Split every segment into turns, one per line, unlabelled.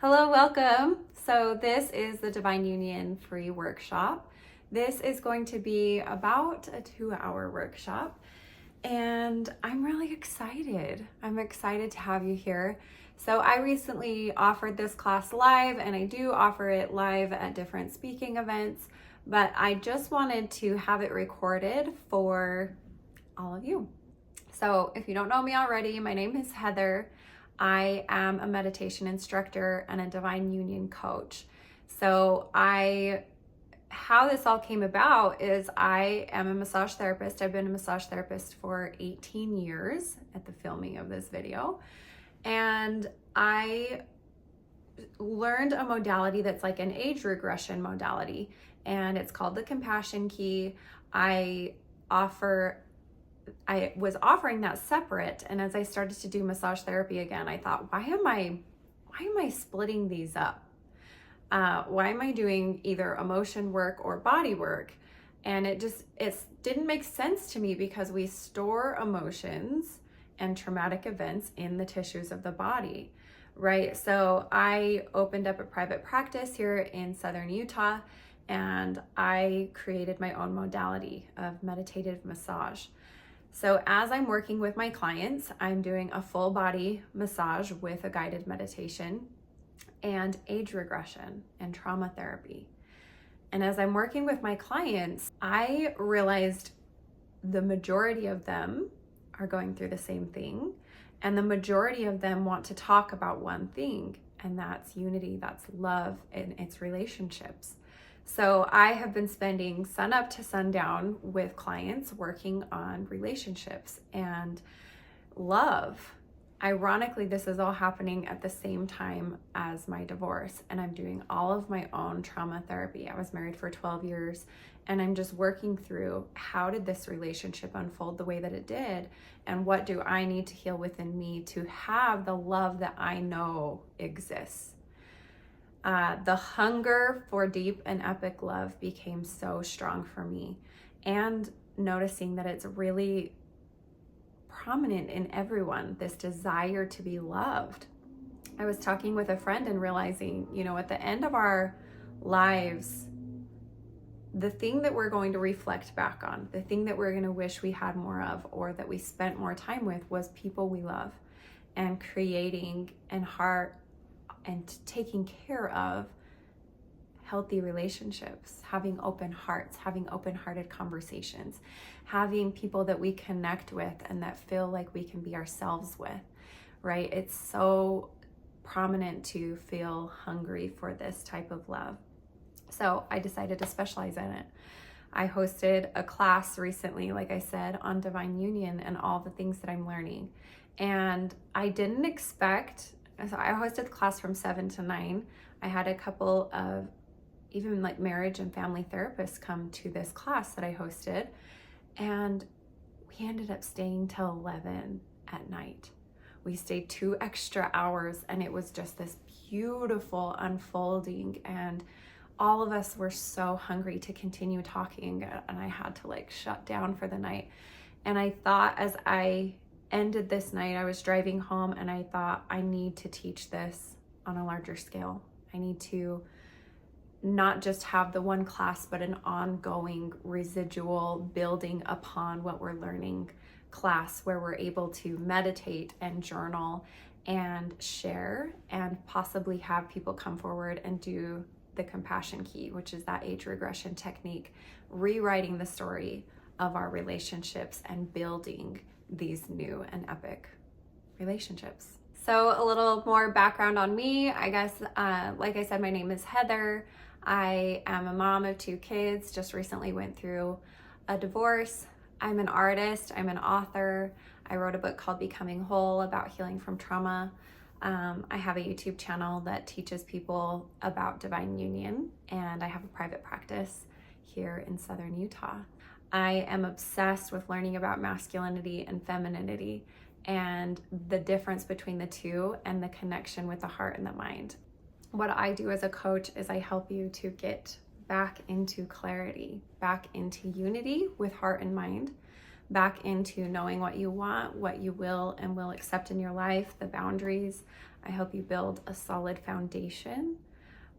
Hello, welcome. So this is the Divine Union free workshop. This is going to be about a 2-hour workshop, and I'm really excited. I'm excited to have you here. So I recently offered this class live, and I do offer it live at different speaking events, but I just wanted to have it recorded for all of you. So if you don't know me already, my name is Heather. I am a meditation instructor and a divine union coach. So how this all came about is I am a massage therapist. I've been a massage therapist for 18 years at the filming of this video. And I learned a modality that's like an age regression modality, and it's called the compassion key. I was offering that separate, and as I started to do massage therapy again, I thought, why am I splitting these up? Why am I doing either emotion work or body work? And it didn't make sense to me, because we store emotions and traumatic events in the tissues of the body, right? So I opened up a private practice here in Southern Utah, and I created my own modality of meditative massage. So as I'm working with my clients, I'm doing a full body massage with a guided meditation and age regression and trauma therapy. And as I'm working with my clients, I realized the majority of them are going through the same thing. And the majority of them want to talk about one thing, and that's unity, that's love, and it's relationships. So I have been spending sun up to sundown with clients working on relationships and love. Ironically, this is all happening at the same time as my divorce, and I'm doing all of my own trauma therapy. I was married for 12 years, and I'm just working through, how did this relationship unfold the way that it did, and what do I need to heal within me to have the love that I know exists. The hunger for deep and epic love became so strong for me, and noticing that it's really prominent in everyone, this desire to be loved. I was talking with a friend and realizing, at the end of our lives, the thing that we're going to reflect back on, the thing that we're going to wish we had more of, or that we spent more time with, was people we love, and creating and taking care of healthy relationships, having open hearts, having open-hearted conversations, having people that we connect with and that feel like we can be ourselves with, right? It's so prominent to feel hungry for this type of love. So I decided to specialize in it. I hosted a class recently, like I said, on divine union and all the things that I'm learning. And I didn't expect. So I hosted the class from 7 to 9. I had a couple of even like marriage and family therapists come to this class that I hosted, and we ended up staying till 11 at night. We stayed 2 extra hours, and it was just this beautiful unfolding, and all of us were so hungry to continue talking, and I had to shut down for the night. And I thought, as I ended this night, I was driving home, and I thought, I need to teach this on a larger scale. I need to not just have the one class, but an ongoing residual building upon what we're learning class, where we're able to meditate and journal and share, and possibly have people come forward and do the compassion key, which is that age regression technique, rewriting the story of our relationships and building these new and epic relationships. So a little more background on me, I guess. Like I said, my name is Heather. I am a mom of 2 kids, just recently went through a divorce. I'm an artist, I'm an author. I wrote a book called Becoming Whole about healing from trauma. I have a YouTube channel that teaches people about divine union, and I have a private practice here in Southern Utah. I am obsessed with learning about masculinity and femininity, and the difference between the two, and the connection with the heart and the mind. What I do as a coach is I help you to get back into clarity, back into unity with heart and mind, back into knowing what you want, what you will and will accept in your life, the boundaries. I hope you build a solid foundation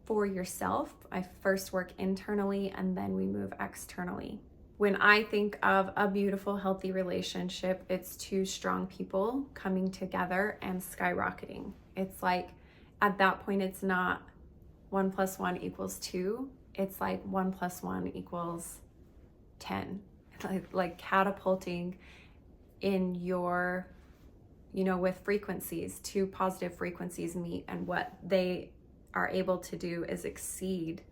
for yourself. I first work internally and then we move externally. When I think of a beautiful, healthy relationship, it's two strong people coming together and skyrocketing. It's like at that point, it's not 1 + 1 = 2. It's like 1 + 1 = 10. Like catapulting in your, with frequencies, two positive frequencies meet, and what they are able to do is exceed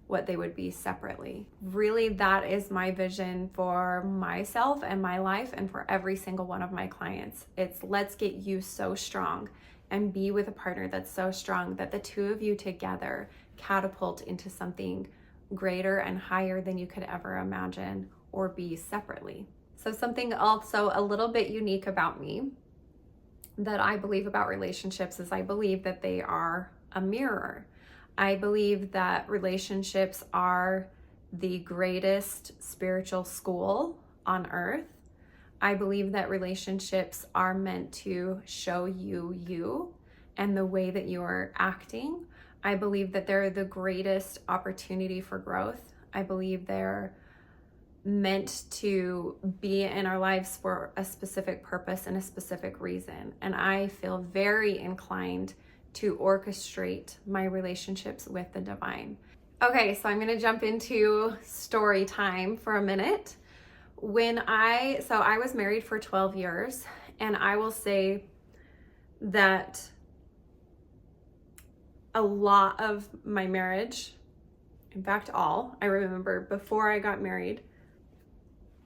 what they would be separately. Really, that is my vision for myself and my life and for every single one of my clients. It's let's get you so strong and be with a partner that's so strong that the two of you together catapult into something greater and higher than you could ever imagine or be separately. So something also a little bit unique about me that I believe about relationships is I believe that they are a mirror. I believe that relationships are the greatest spiritual school on earth. I believe that relationships are meant to show you and the way that you are acting. I believe that they're the greatest opportunity for growth. I believe they're meant to be in our lives for a specific purpose and a specific reason. And I feel very inclined to orchestrate my relationships with the divine. Okay, so I'm gonna jump into story time for a minute. I was married for 12 years, and I will say that a lot of my marriage, in fact, I remember before I got married,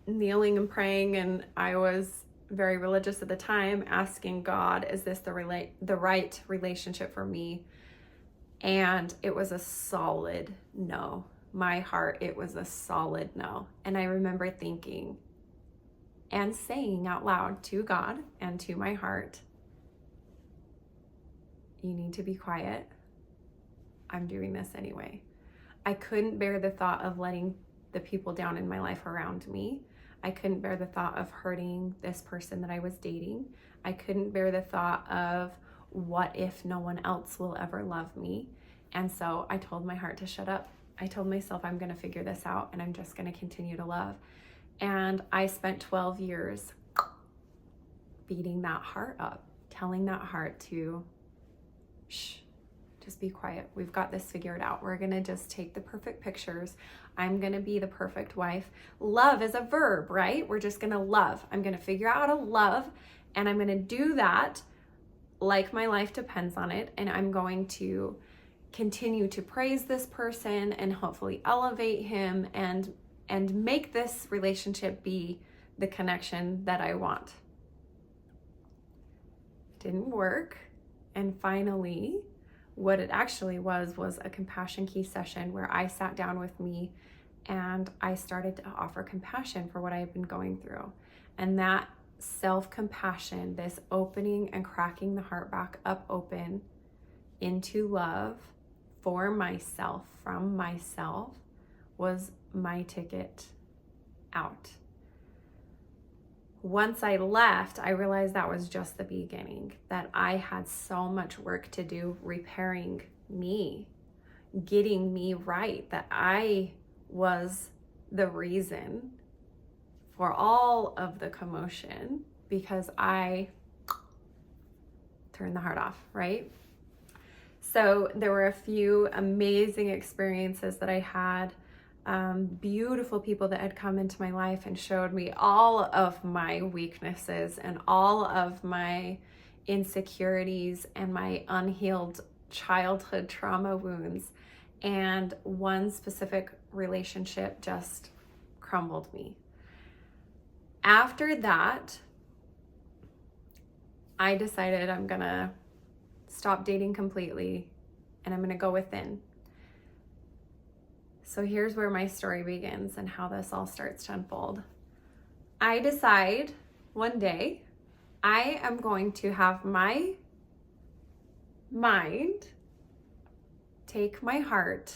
kneeling and praying, and I was very religious at the time, asking God, is this the right relationship for me? And it was a solid no. My heart, it was a solid no. And I remember thinking and saying out loud to God and to my heart, you need to be quiet. I'm doing this anyway. I couldn't bear the thought of letting the people down in my life around me. I couldn't bear the thought of hurting this person that I was dating. I couldn't bear the thought of what if no one else will ever love me. And so I told my heart to shut up. I told myself I'm going to figure this out and I'm just going to continue to love. And I spent 12 years beating that heart up, telling that heart to shh, just be quiet. We've got this figured out. We're going to just take the perfect pictures. I'm going to be the perfect wife. Love is a verb, right? We're just going to love. I'm going to figure out how to love, and I'm going to do that like my life depends on it. And I'm going to continue to praise this person and hopefully elevate him and make this relationship be the connection that I want. Didn't work. And finally, what it actually was a compassion key session where I sat down with me and I started to offer compassion for what I had been going through. And that self-compassion, this opening and cracking the heart back up open into love for myself, from myself, was my ticket out. Once I left, I realized that was just the beginning, that I had so much work to do repairing me, getting me right, that I was the reason for all of the commotion because I turned the heart off, right? So there were a few amazing experiences that I had. Beautiful people that had come into my life and showed me all of my weaknesses and all of my insecurities and my unhealed childhood trauma wounds. And one specific relationship just crumbled me. After that, I decided I'm gonna stop dating completely and I'm gonna go within. So here's where my story begins and how this all starts to unfold. I decide one day I am going to have my mind take my heart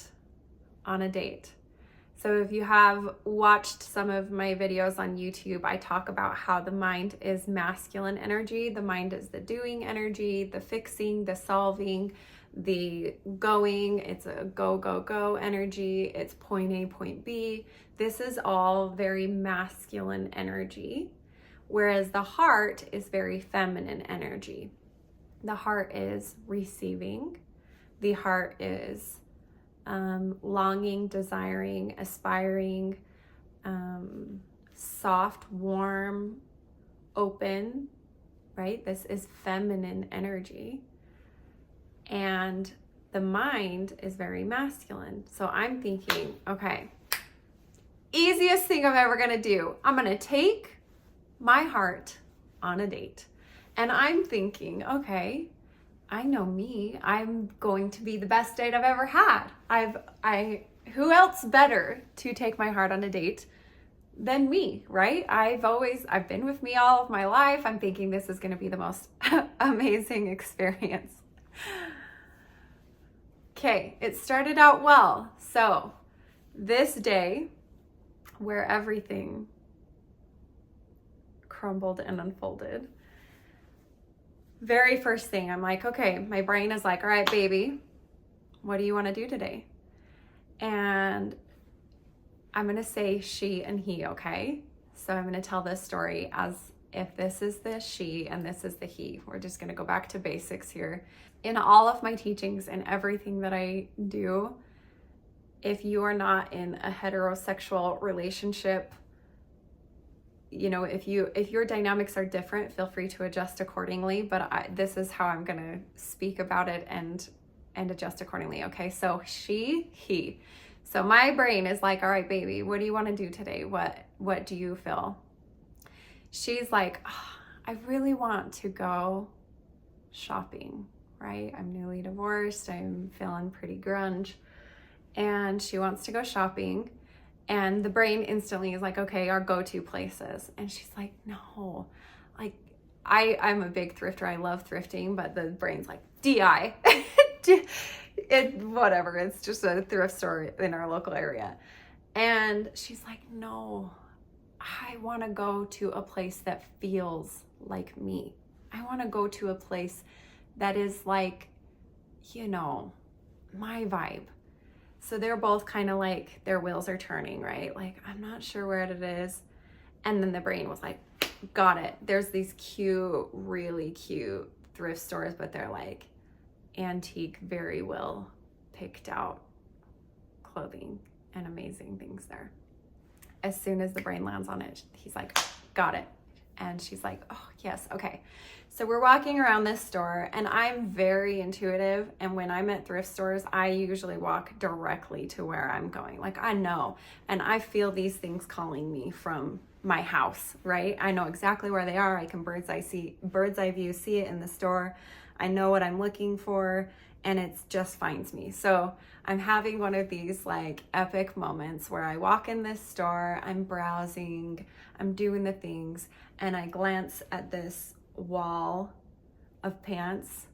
on a date. So if you have watched some of my videos on YouTube, I talk about how the mind is masculine energy. The mind is the doing energy, the fixing, the solving, the going. It's a go, go, go energy. It's point A, point B. This is all very masculine energy, whereas the heart is very feminine energy. The heart is receiving. The heart is longing, desiring, aspiring, soft, warm, open, right? This is feminine energy. And the mind is very masculine. So I'm thinking, okay, easiest thing I'm ever gonna do. I'm gonna take my heart on a date. And I'm thinking, okay, I know me. I'm going to be the best date I've ever had. Who else better to take my heart on a date than me, right? I've been with me all of my life. I'm thinking this is going to be the most amazing experience. Okay, it started out well. So this day where everything crumbled and unfolded, very first thing, I'm like, okay, my brain is like, all right, baby, what do you want to do today? And I'm going to say she and he, okay? So I'm going to tell this story as if this is the she and this is the he. We're just going to go back to basics here. In all of my teachings and everything that I do, if you are not in a heterosexual relationship, you know, if your dynamics are different, feel free to adjust accordingly. But this is how I'm gonna speak about it and adjust accordingly. Okay, so she, he. So my brain is like, all right, baby, what do you want to do today? What do you feel? She's like, oh, I really want to go shopping, right? I'm newly divorced. I'm feeling pretty grunge, and she wants to go shopping. And the brain instantly is like, okay, our go-to places. And she's like, no, like I'm a big thrifter. I love thrifting, but the brain's like, DI. Whatever. It's just a thrift store in our local area. And she's like, no, I want to go to a place that feels like me. I want to go to a place that is like, you know, my vibe. So they're both kind of like, their wheels are turning, right? Like, I'm not sure where it is. And then the brain was like, got it. There's these cute, really cute thrift stores, but they're like antique, very well picked out clothing and amazing things there. As soon as the brain lands on it, he's like, got it. And she's like, oh, yes, okay. So we're walking around this store, and I'm very intuitive. And when I'm at thrift stores, I usually walk directly to where I'm going. Like, I know, and I feel these things calling me from my house, right? I know exactly where they are. I can bird's eye view, see it in the store. I know what I'm looking for, and it just finds me. So I'm having one of these like epic moments where I walk in this store, I'm browsing, I'm doing the things, and I glance at this wall of pants,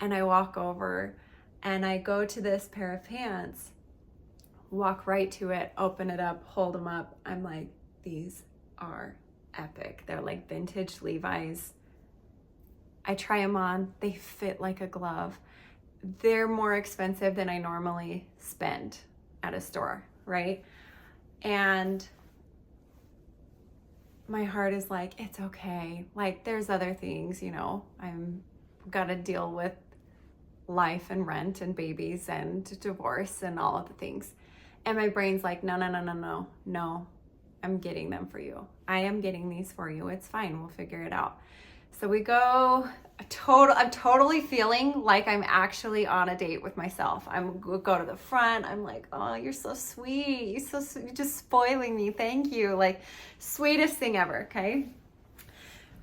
and I walk over and I go to this pair of pants, walk right to it, open it up, hold them up. I'm like, these are epic. They're like vintage Levi's. I try them on, they fit like a glove. They're more expensive than I normally spend at a store, right? And my heart is like, it's okay. Like, there's other things, you know, I'm gotta deal with life and rent and babies and divorce and all of the things. And my brain's like, no, I'm getting them for you. I am getting these for you. It's fine. We'll figure it out. So we go, I'm totally feeling like I'm actually on a date with myself. Go to the front. I'm like, oh, you're so sweet. You're just spoiling me. Thank you. Like, sweetest thing ever. Okay.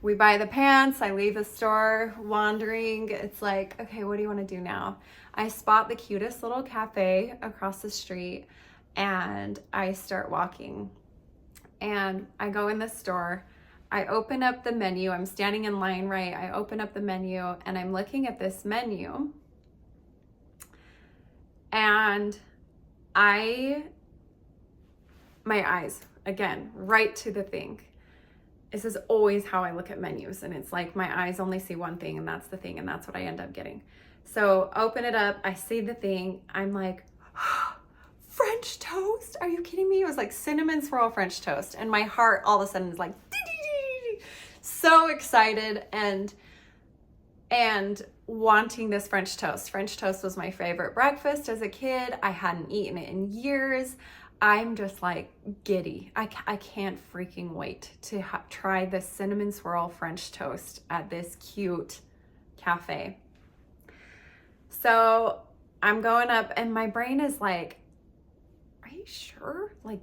We buy the pants. I leave the store wandering. It's like, okay, what do you want to do now? I spot the cutest little cafe across the street, and I start walking. And I go in the store. I open up the menu. I'm standing in line, right? I open up the menu, and I'm looking at this menu, and I my eyes, again, right to the thing. This is always how I look at menus. And it's like my eyes only see one thing, and that's the thing. And that's what I end up getting. So open it up. I see the thing. I'm like, French toast? Are you kidding me? It was like cinnamon swirl French toast. And my heart all of a sudden is like, so excited and wanting this French toast. French toast was my favorite breakfast as a kid. I hadn't eaten it in years. I'm just like giddy. I can't freaking wait to try this cinnamon swirl French toast at this cute cafe. So I'm going up and my brain is like, are you sure? Like,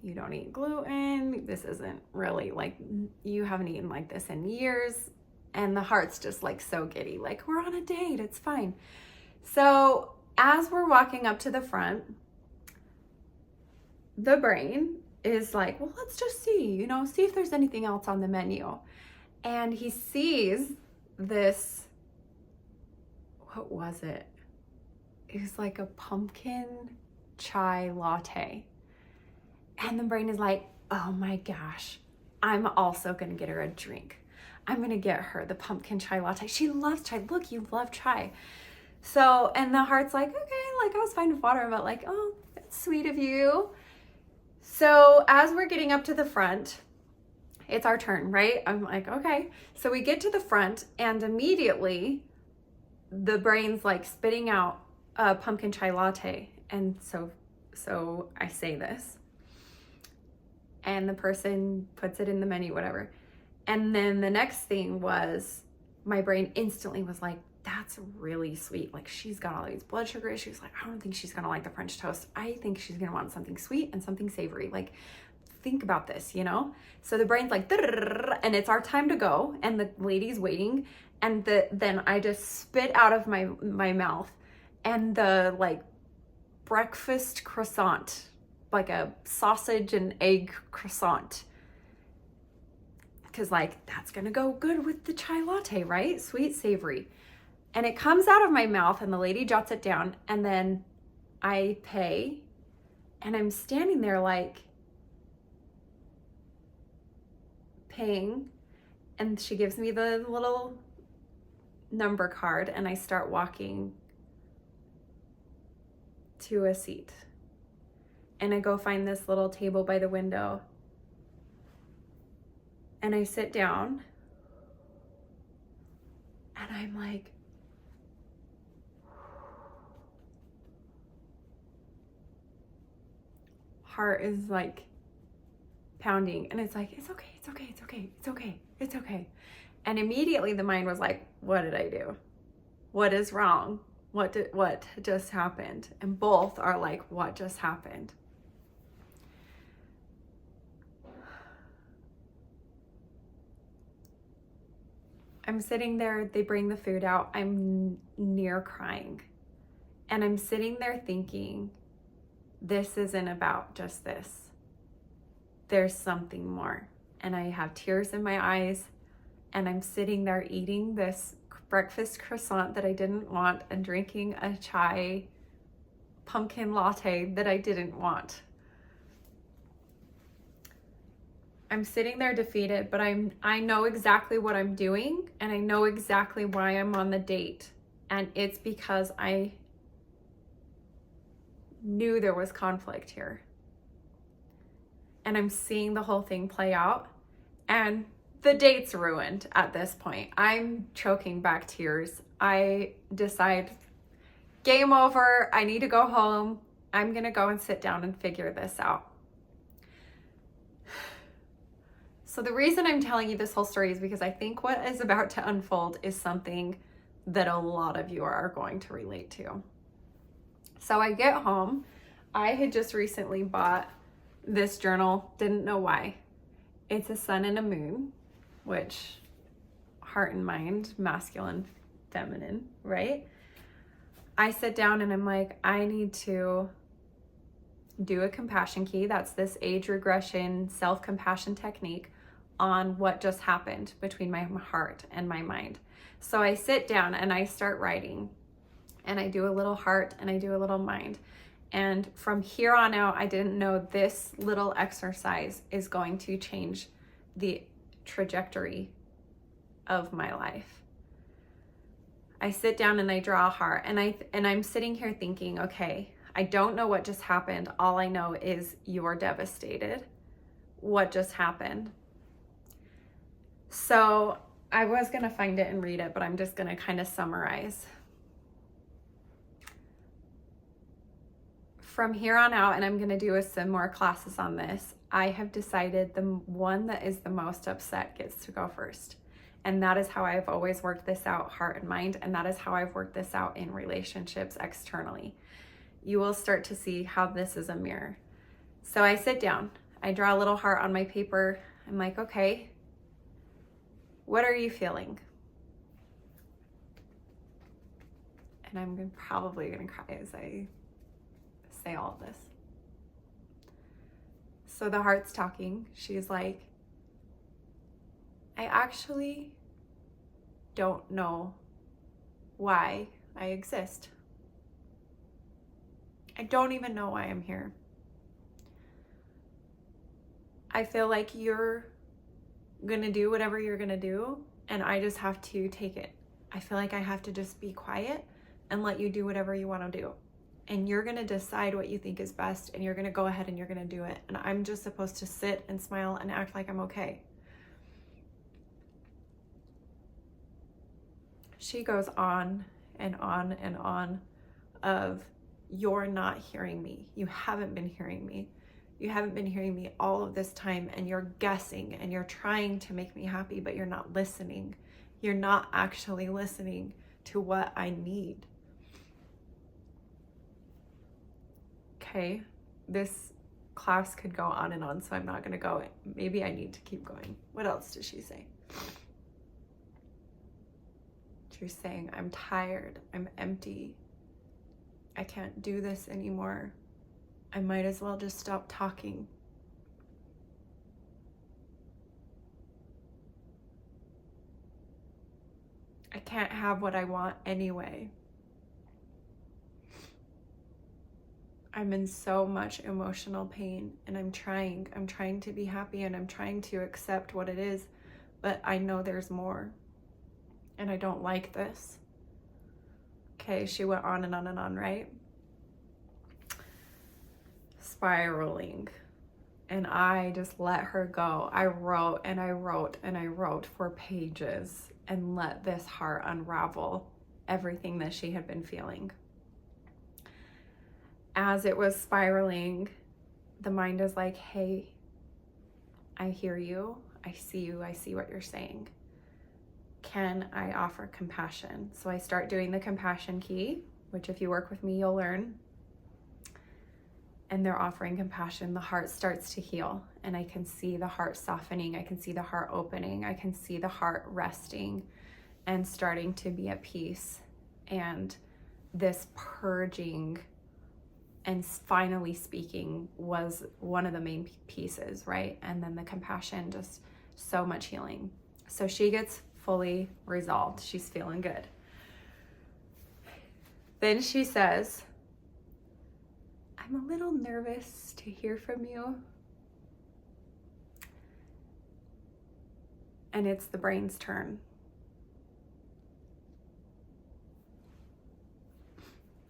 you don't eat gluten. This isn't really like, you haven't eaten like this in years. And the heart's just like so giddy. Like, we're on a date. It's fine. So as we're walking up to the front, the brain is like, well, let's just see, see if there's anything else on the menu. And he sees this, what was it? It was like a pumpkin chai latte. And the brain is like, oh my gosh, I'm also gonna get her a drink. I'm gonna get her the pumpkin chai latte. She loves chai. Look, you love chai. So, and the heart's like, okay, like I was fine with water, but like, oh, that's sweet of you. So as we're getting up to the front, it's our turn, right? I'm like, okay. So we get to the front and immediately the brain's like spitting out a pumpkin chai latte. And so I say this and the person puts it in the menu, whatever. And then the next thing was my brain instantly was like, that's really sweet. Like, she's got all these blood sugar issues. Like, I don't think she's gonna like the French toast. I think she's gonna want something sweet and something savory. Like, think about this, So the brain's like, and it's our time to go. And the lady's waiting. And then I just spit out of my mouth and the like breakfast croissant, like a sausage and egg croissant. Cause like, that's gonna go good with the chai latte, right? Sweet, savory. And it comes out of my mouth and the lady jots it down and then I pay and I'm standing there like paying and she gives me the little number card and I start walking to a seat. And I go find this little table by the window and I sit down and I'm like, heart is like pounding and it's like, it's okay, it's okay, it's okay, it's okay, it's okay. And immediately the mind was like, what did I do? What is wrong? What just happened? And both are like, what just happened? I'm sitting there, they bring the food out, I'm near crying. And I'm sitting there thinking, this isn't about just this. There's something more. And I have tears in my eyes and I'm sitting there eating this breakfast croissant that I didn't want and drinking a chai pumpkin latte that I didn't want. I'm sitting there defeated, but I know exactly what I'm doing and I know exactly why I'm on the date. And it's because I knew there was conflict here. And I'm seeing the whole thing play out and the date's ruined at this point. I'm choking back tears. I decide, game over, I need to go home. I'm gonna go and sit down and figure this out. So the reason I'm telling you this whole story is because I think what is about to unfold is something that a lot of you are going to relate to. So I get home. I had just recently bought this journal, didn't know why. It's a sun and a moon, which heart and mind, masculine, feminine, right? I sit down and I'm like, I need to do a compassion key. That's this age regression, self-compassion technique on what just happened between my heart and my mind. So I sit down and I start writing and I do a little heart and I do a little mind. And from here on out, I didn't know this little exercise is going to change the trajectory of my life. I sit down and I draw a heart, and I'm sitting here thinking, okay, I don't know what just happened. All I know is you're devastated. What just happened? So I was going to find it and read it, but I'm just going to kind of summarize. From here on out, and I'm going to do some more classes on this, I have decided the one that is the most upset gets to go first. And that is how I've always worked this out, heart and mind. And that is how I've worked this out in relationships externally. You will start to see how this is a mirror. So I sit down, I draw a little heart on my paper. I'm like, okay, what are you feeling? And I'm probably gonna cry as I say all of this. So the heart's talking. She's like, I actually don't know why I exist. I don't even know why I'm here. I feel like you're gonna do whatever you're gonna do, and I just have to take it. I feel like I have to just be quiet and let you do whatever you want to do. And you're gonna decide what you think is best, and you're gonna go ahead and you're gonna do it. And I'm just supposed to sit and smile and act like I'm okay. She goes on and on and on of, you're not hearing me. You haven't been hearing me. You haven't been hearing me all of this time, and you're guessing and you're trying to make me happy, but you're not listening. You're not actually listening to what I need. Okay, this class could go on and on, so I'm not going to go. Maybe I need to keep going. What else does she say? She's saying, I'm tired. I'm empty. I can't do this anymore. I might as well just stop talking. I can't have what I want anyway. I'm in so much emotional pain, and I'm trying to be happy, and I'm trying to accept what it is, but I know there's more, and I don't like this. Okay, she went on and on and on, right? Spiraling. And I just let her go. I wrote and I wrote and I wrote for pages and let this heart unravel everything that she had been feeling. As it was spiraling, the mind is like, hey, I hear you. I see what you're saying. Can I offer compassion? So I start doing the compassion key, which if you work with me, you'll learn. And they're offering compassion. The heart starts to heal, and I can see the heart softening. I can see the heart opening. I can see the heart resting and starting to be at peace. And this purging and finally speaking was one of the main pieces, right? And then the compassion, just so much healing. So she gets fully resolved. She's feeling good. Then she says, I'm a little nervous to hear from you. And it's the brain's turn.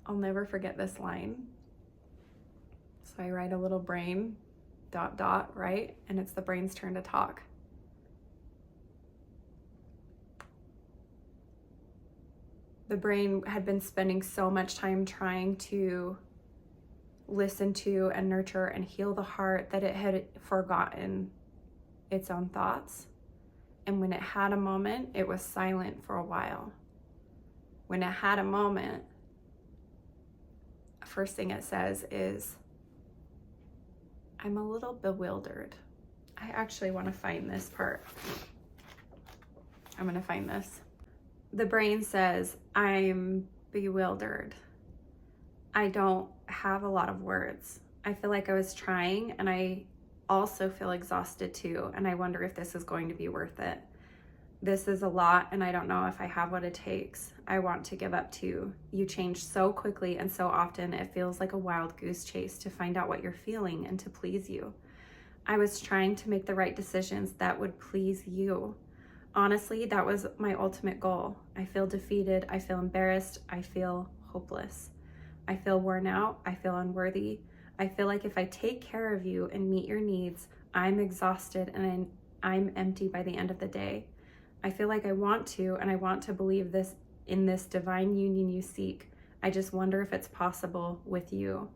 I'll never forget this line. So I write a little brain, ... right? And it's the brain's turn to talk. The brain had been spending so much time trying to listen to and nurture and heal the heart that it had forgotten its own thoughts. And when it had a moment, it was silent for a while. When it had a moment, first thing it says is, I'm a little bewildered. I actually want to find this part. I'm going to find this. The brain says, I'm bewildered. I don't have a lot of words. I feel like I was trying, and I also feel exhausted too, and I wonder if this is going to be worth it. This is a lot, and I don't know if I have what it takes. I want to give up too. You change so quickly and so often, it feels like a wild goose chase to find out what you're feeling and to please you. I was trying to make the right decisions that would please you. Honestly, that was my ultimate goal. I feel defeated. I feel embarrassed. I feel hopeless. I feel worn out. I feel unworthy. I feel like if I take care of you and meet your needs, I'm exhausted and I'm empty by the end of the day. I feel like I want to, and I want to believe this in this divine union you seek. I just wonder if it's possible with you.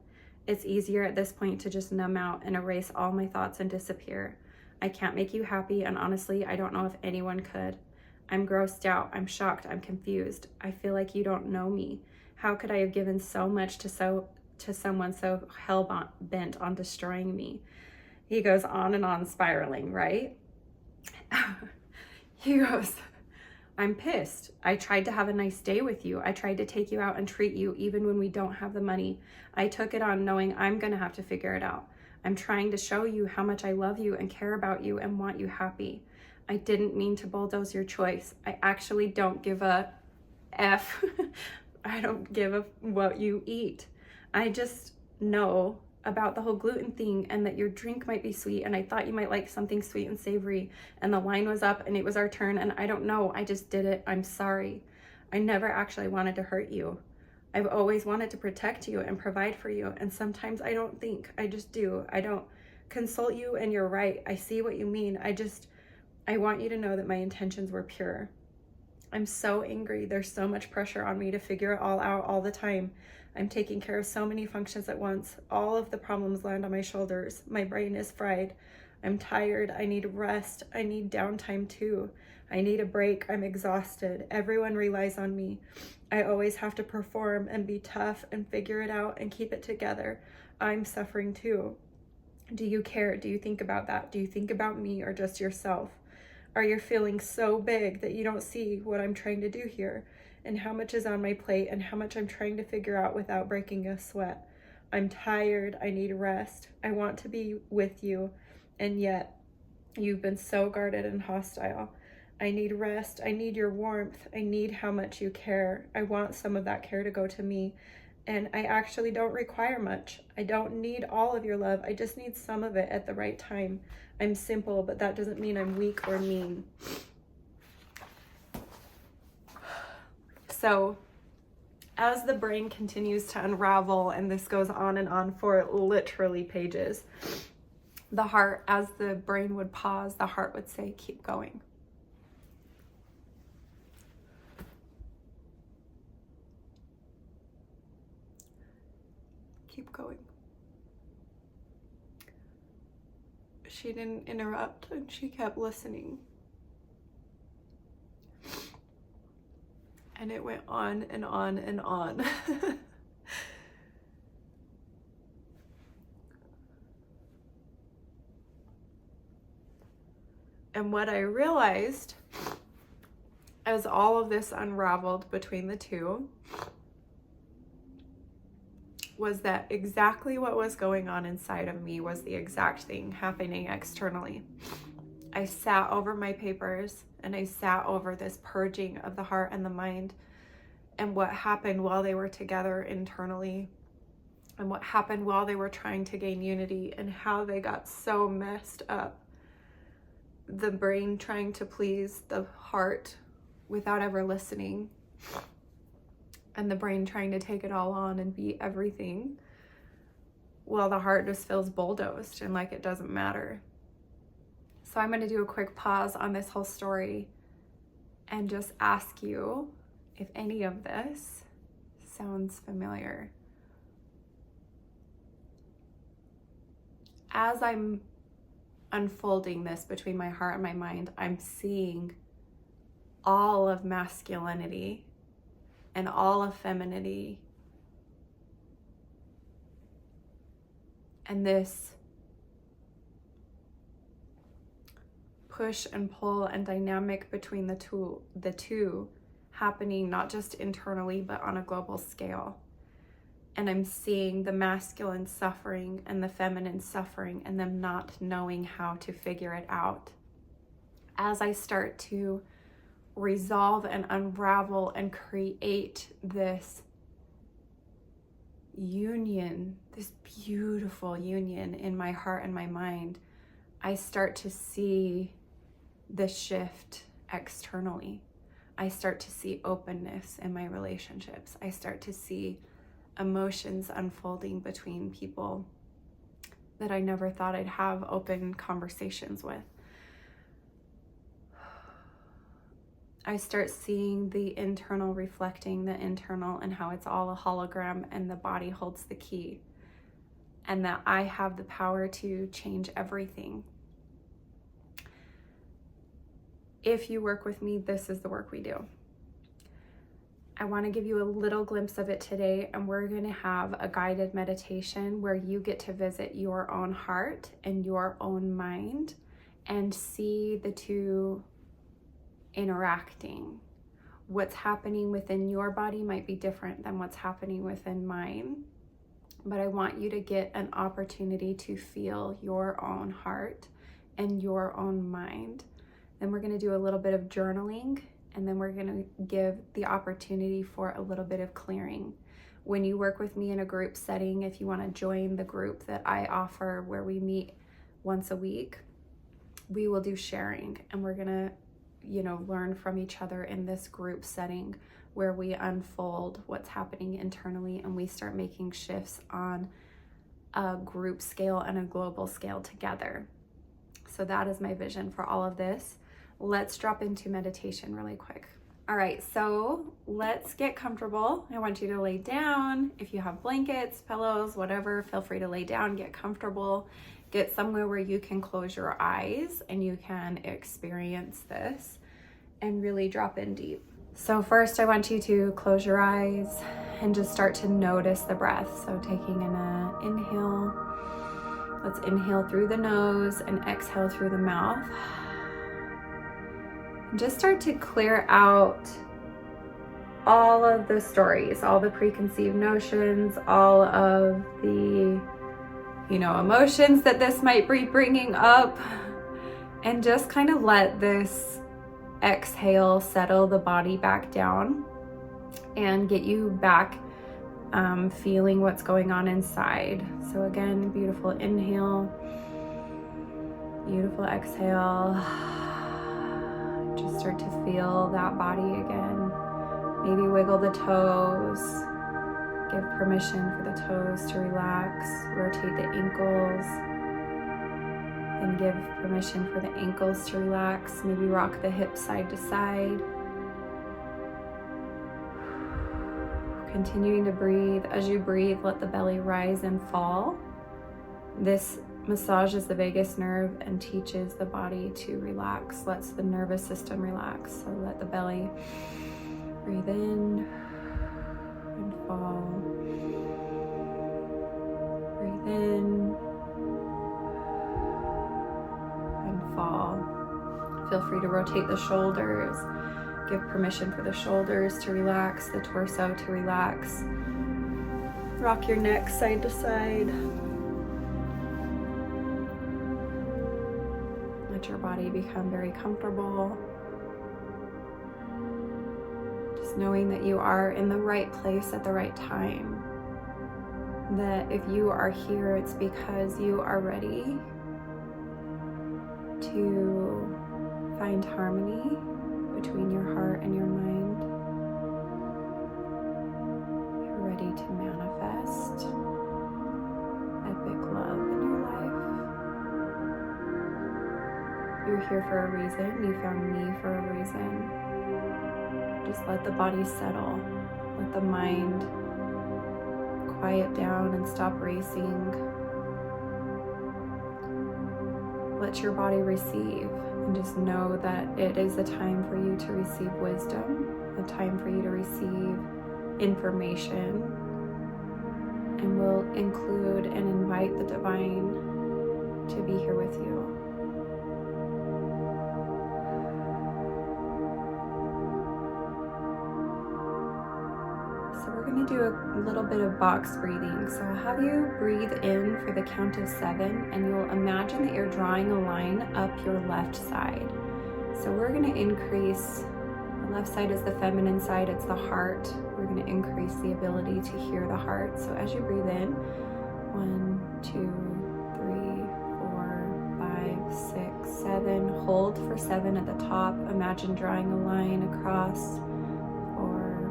It's easier at this point to just numb out and erase all my thoughts and disappear. I can't make you happy, and honestly, I don't know if anyone could. I'm grossed out. I'm shocked. I'm confused. I feel like you don't know me. How could I have given so much to someone so hell-bent on destroying me? He goes on and on spiraling, right? He goes, I'm pissed. I tried to have a nice day with you. I tried to take you out and treat you even when we don't have the money. I took it on knowing I'm going to have to figure it out. I'm trying to show you how much I love you and care about you and want you happy. I didn't mean to bulldoze your choice. I actually don't give a F. I don't give a what you eat. I just know about the whole gluten thing and that your drink might be sweet, and I thought you might like something sweet and savory, and the line was up and it was our turn, and I don't know, I just did it. I'm sorry. I never actually wanted to hurt you. I've always wanted to protect you and provide for you, and sometimes I don't think, I just do. I don't consult you, and you're right. I see what you mean. I want you to know that my intentions were pure. I'm so angry. There's so much pressure on me to figure it all out all the time. I'm taking care of so many functions at once. All of the problems land on my shoulders. My brain is fried. I'm tired. I need rest. I need downtime too. I need a break. I'm exhausted. Everyone relies on me. I always have to perform and be tough and figure it out and keep it together. I'm suffering too. Do you care? Do you think about that? Do you think about me or just yourself? Are your feelings so big that you don't see what I'm trying to do here and how much is on my plate and how much I'm trying to figure out without breaking a sweat? I'm tired. I need rest. I want to be with you, and yet you've been so guarded and hostile. I need rest. I need your warmth. I need how much you care. I want some of that care to go to me, and I actually don't require much. I don't need all of your love. I just need some of it at the right time. I'm simple, but that doesn't mean I'm weak or mean. So as the brain continues to unravel, and this goes on and on for literally pages, the heart, as the brain would pause, the heart would say, keep going. Keep going. She didn't interrupt, and she kept listening. And it went on and on and on. And what I realized as all of this unraveled between the two was that exactly what was going on inside of me was the exact thing happening externally. I sat over my papers and I sat over this purging of the heart and the mind, and what happened while they were together internally, and what happened while they were trying to gain unity, and how they got so messed up. The brain trying to please the heart without ever listening, and the brain trying to take it all on and be everything, while the heart just feels bulldozed and like it doesn't matter. So I'm going to do a quick pause on this whole story and just ask you if any of this sounds familiar. As I'm unfolding this between my heart and my mind, I'm seeing all of masculinity and all of femininity, and this push and pull and dynamic between the two happening not just internally but on a global scale. And I'm seeing the masculine suffering and the feminine suffering, and them not knowing how to figure it out. As I start to resolve and unravel and create this union, this beautiful union in my heart and my mind, I start to see the shift externally. I start to see openness in my relationships. I start to see emotions unfolding between people that I never thought I'd have open conversations with. I start seeing the internal reflecting the internal and how it's all a hologram and the body holds the key, and that I have the power to change everything. If you work with me, this is the work we do. I want to give you a little glimpse of it today, and we're going to have a guided meditation where you get to visit your own heart and your own mind and see the two interacting. What's happening within your body might be different than what's happening within mine, but I want you to get an opportunity to feel your own heart and your own mind. Then we're going to do a little bit of journaling, and then we're going to give the opportunity for a little bit of clearing. When you work with me in a group setting, if you want to join the group that I offer where we meet once a week, we will do sharing, and we're going to learn from each other in this group setting where we unfold what's happening internally and we start making shifts on a group scale and a global scale together. So that is my vision for all of this. Let's drop into meditation really quick. All right, so let's get comfortable. I want you to lay down. If you have blankets, pillows, whatever, feel free to lay down, get comfortable. Get somewhere where you can close your eyes and you can experience this and really drop in deep. So first I want you to close your eyes and just start to notice the breath. So taking an inhale, let's inhale through the nose and exhale through the mouth. And just start to clear out all of the stories, all the preconceived notions, all of the emotions that this might be bringing up, and just kind of let this exhale settle the body back down and get you back feeling what's going on inside. So again, beautiful inhale, beautiful exhale. Just start to feel that body again. Maybe wiggle the toes. Give permission for the toes to relax. Rotate the ankles. And give permission for the ankles to relax. Maybe rock the hips side to side. Continuing to breathe. As you breathe, let the belly rise and fall. This massages the vagus nerve and teaches the body to relax, lets the nervous system relax. So let the belly breathe in and fall. Breathe in and fall. Feel free to rotate the shoulders. Give permission for the shoulders to relax, the torso to relax. Rock your neck side to side. Let your body become very comfortable. Just knowing that you are in the right place at the right time. That if you are here, it's because you are ready to find harmony between your heart and your mind. You're ready to manifest epic love in your life. You're here for a reason. You found me for a reason. Just let the body settle. Let the mind quiet down and stop racing. Let your body receive. And just know that it is a time for you to receive wisdom, a time for you to receive information, and we'll include and invite the divine to be here with you. So we're going to do a little bit of box breathing. So I'll have you breathe in for the count of 7, and you'll imagine that you're drawing a line up your left side. So we're going to increase The left side is the feminine side, it's the heart. We're going to increase the ability to hear the heart. So as you breathe in, 1, 2, 3, 4, 5, 6, 7. Hold for 7 at the top. Imagine drawing a line across. 4,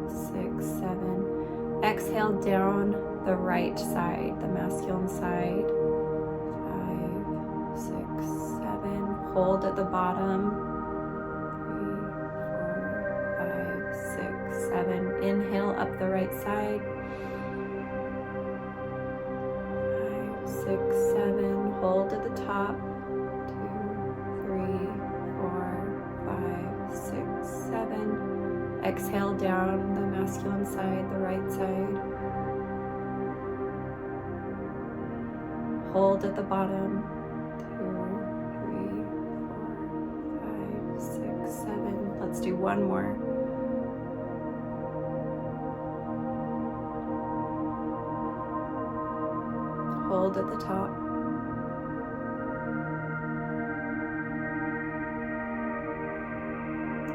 5, 6, 7. Exhale down the right side, the masculine side. 5, 6, 7. Hold at the bottom. 7. Inhale up the right side. 5, 6, 7. Hold at the top. 2, 3, 4, 5, 6, 7. Exhale down the masculine side, the right side. Hold at the bottom. 2, 3, 4, 5, 6, 7. Let's do one more. Hold at the top.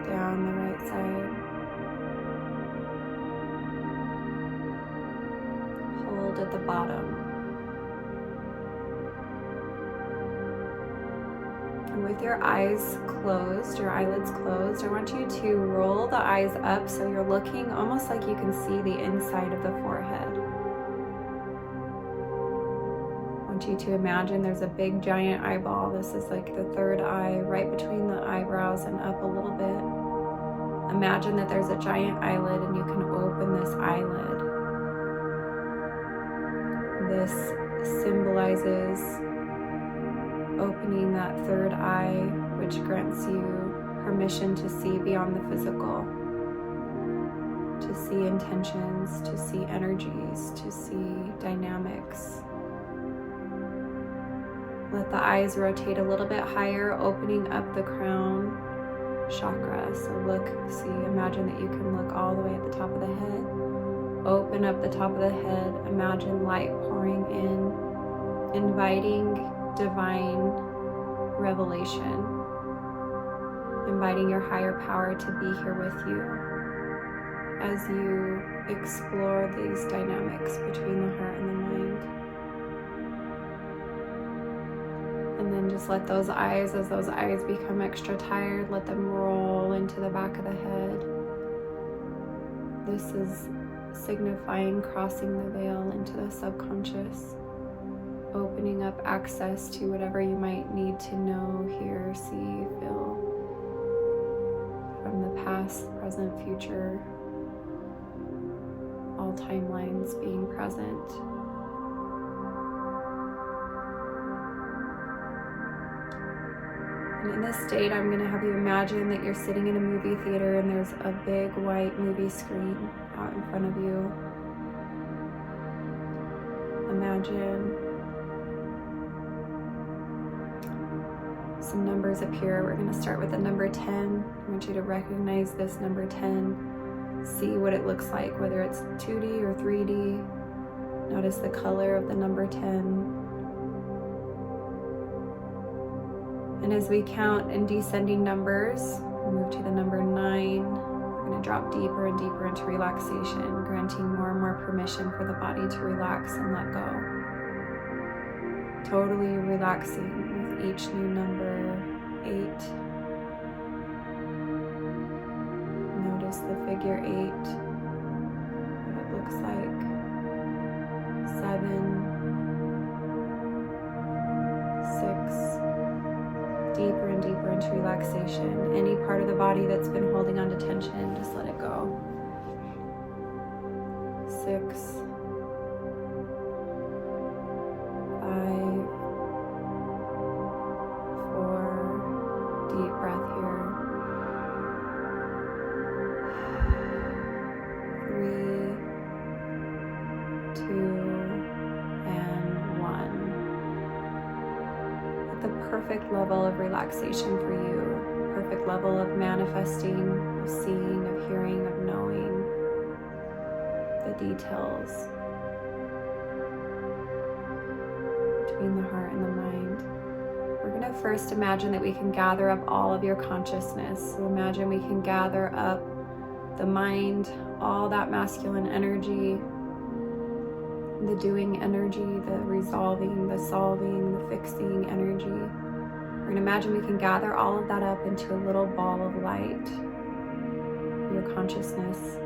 Down the right side. Hold at the bottom. And with your eyes closed, your eyelids closed, I want you to roll the eyes up so you're looking almost like you can see the inside of the forehead. I want you to imagine there's a big giant eyeball. This is like the third eye right between the eyebrows and up a little bit. Imagine that there's a giant eyelid and you can open this eyelid. This symbolizes opening that third eye, which grants you permission to see beyond the physical, to see intentions, to see energies, to see dynamics. Let the eyes rotate a little bit higher, opening up the crown chakra. So imagine that you can look all the way at the top of the head. Open up the top of the head. Imagine light pouring in, inviting divine revelation, inviting your higher power to be here with you as you explore these dynamics between the heart and the mind. And then just let those eyes, as those eyes become extra tired, let them roll into the back of the head. This is signifying crossing the veil into the subconscious, opening up access to whatever you might need to know, hear, see, feel from the past, present, future, all timelines being present. And in this state, I'm going to have you imagine that you're sitting in a movie theater and there's a big white movie screen out in front of you. Imagine some numbers appear. We're going to start with the number 10. I want you to recognize this number 10. See what it looks like, whether it's 2D or 3D. Notice the color of the number 10. And as we count in descending numbers, we move to the number 9. We're going to drop deeper and deeper into relaxation, granting more and more permission for the body to relax and let go. Totally relaxing with each new number. 8. Notice the figure 8, what it looks like. 7. 6. Deeper and deeper into relaxation. Any part of the body that's been holding on to tension, just let it go. 6. 5. 4. Deep breath here. 3, 2, and 1. The perfect level of relaxation for you, perfect level of manifesting, of seeing, of hearing, of knowing the details between the heart and the mind. We're going We're going to first imagine that we can gather up all of your consciousness. So imagine we can gather up the mind, all that masculine energy, the doing energy, the resolving, the solving, the fixing energy. We're going to imagine we can gather all of that up into a little ball of light, your consciousness.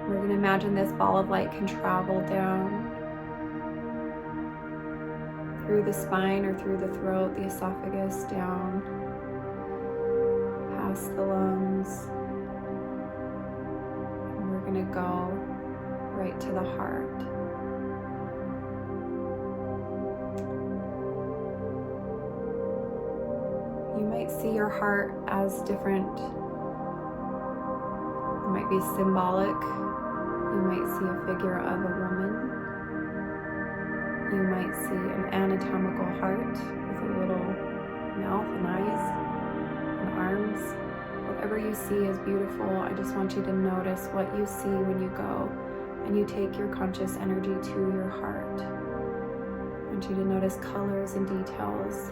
We're going to imagine this ball of light can travel down through the spine or through the throat, the esophagus, down past the lungs. And we're going to go right to the heart. You might see your heart as different. It might be symbolic. You might see a figure of a woman. You might see an anatomical heart with a little mouth and eyes and arms. Whatever you see is beautiful. I just want you to notice what you see when you go and you take your conscious energy to your heart. I want you to notice colors and details.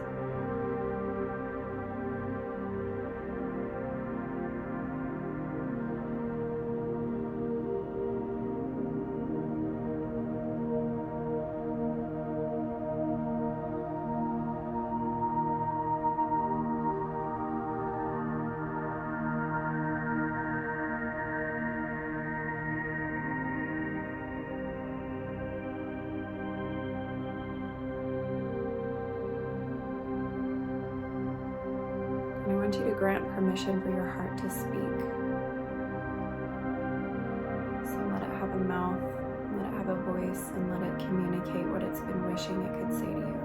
I want you to grant permission for your heart to speak. So let it have a mouth, let it have a voice, and let it communicate what it's been wishing it could say to you.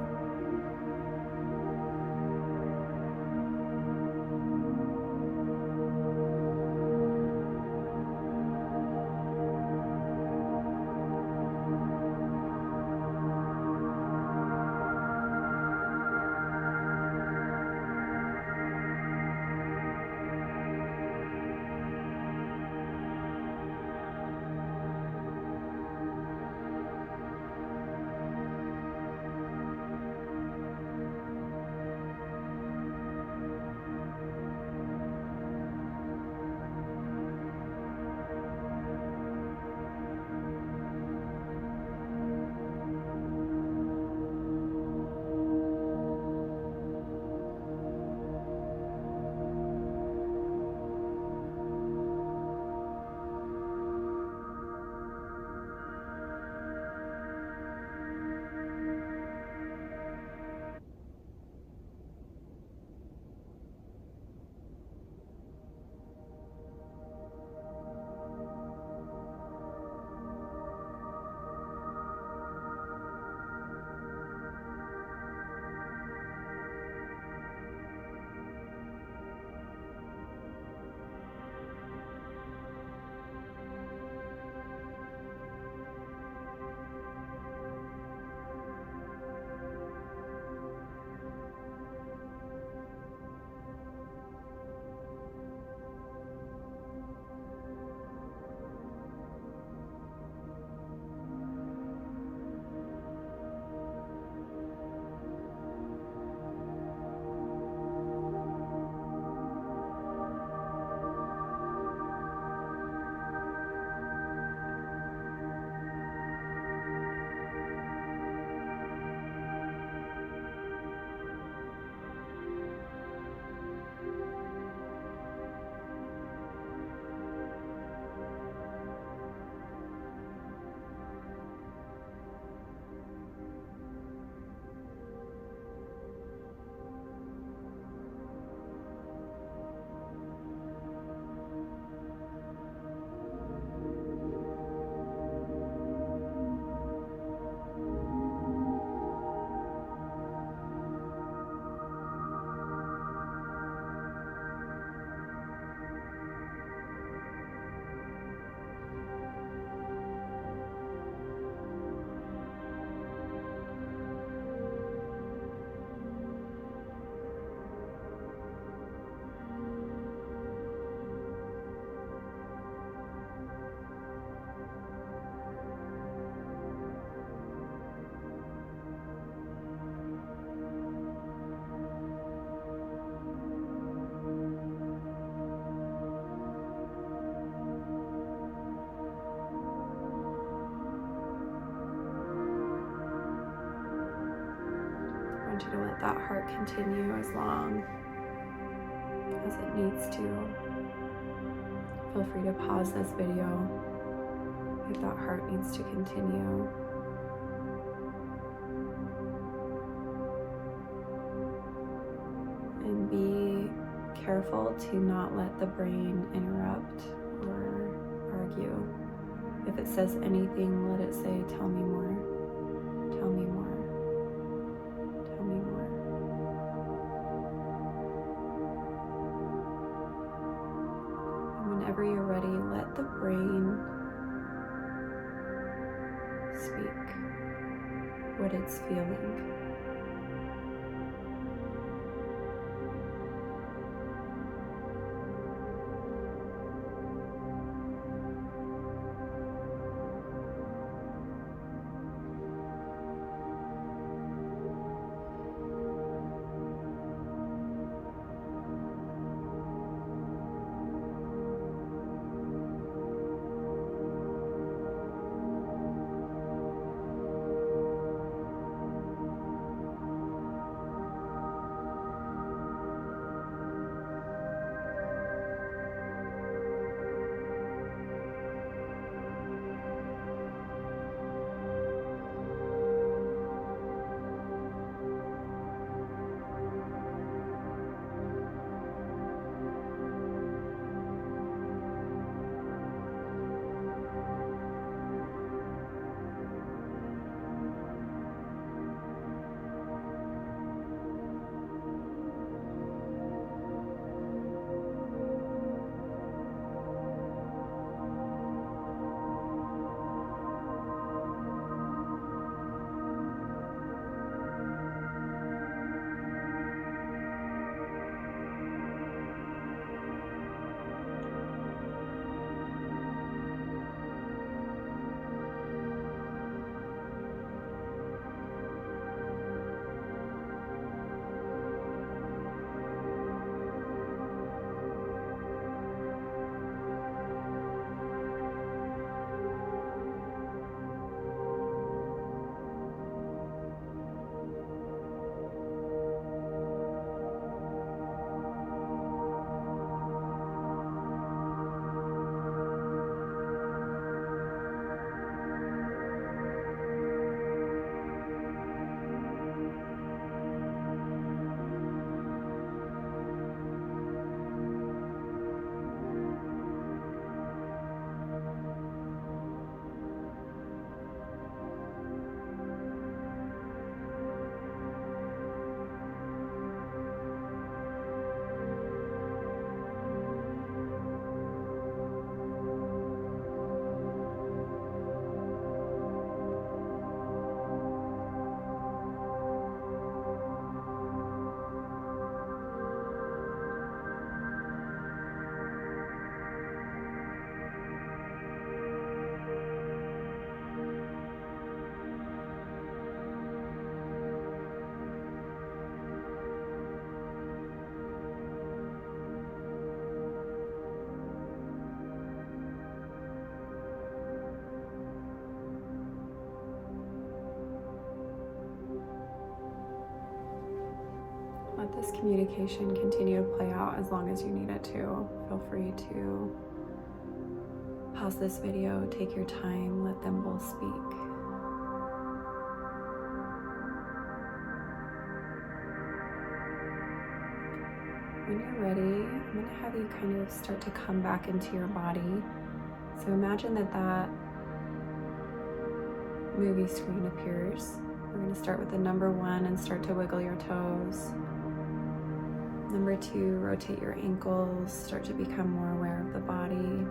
want you to let that heart continue as long as it needs to. Feel free to pause this video if that heart needs to continue. And be careful to not let the brain interrupt or argue. If it says anything, let it say, tell me more, tell me more, tell me more. And whenever you're ready, let the brain speak what it's feeling. Let this communication continue to play out as long as you need it to. Feel free to pause this video, take your time, let them both speak. When you're ready, I'm going to have you kind of start to come back into your body. So imagine that that movie screen appears. We're going to start with the number 1 and start to wiggle your toes. Number 2, rotate your ankles, start to become more aware of the body.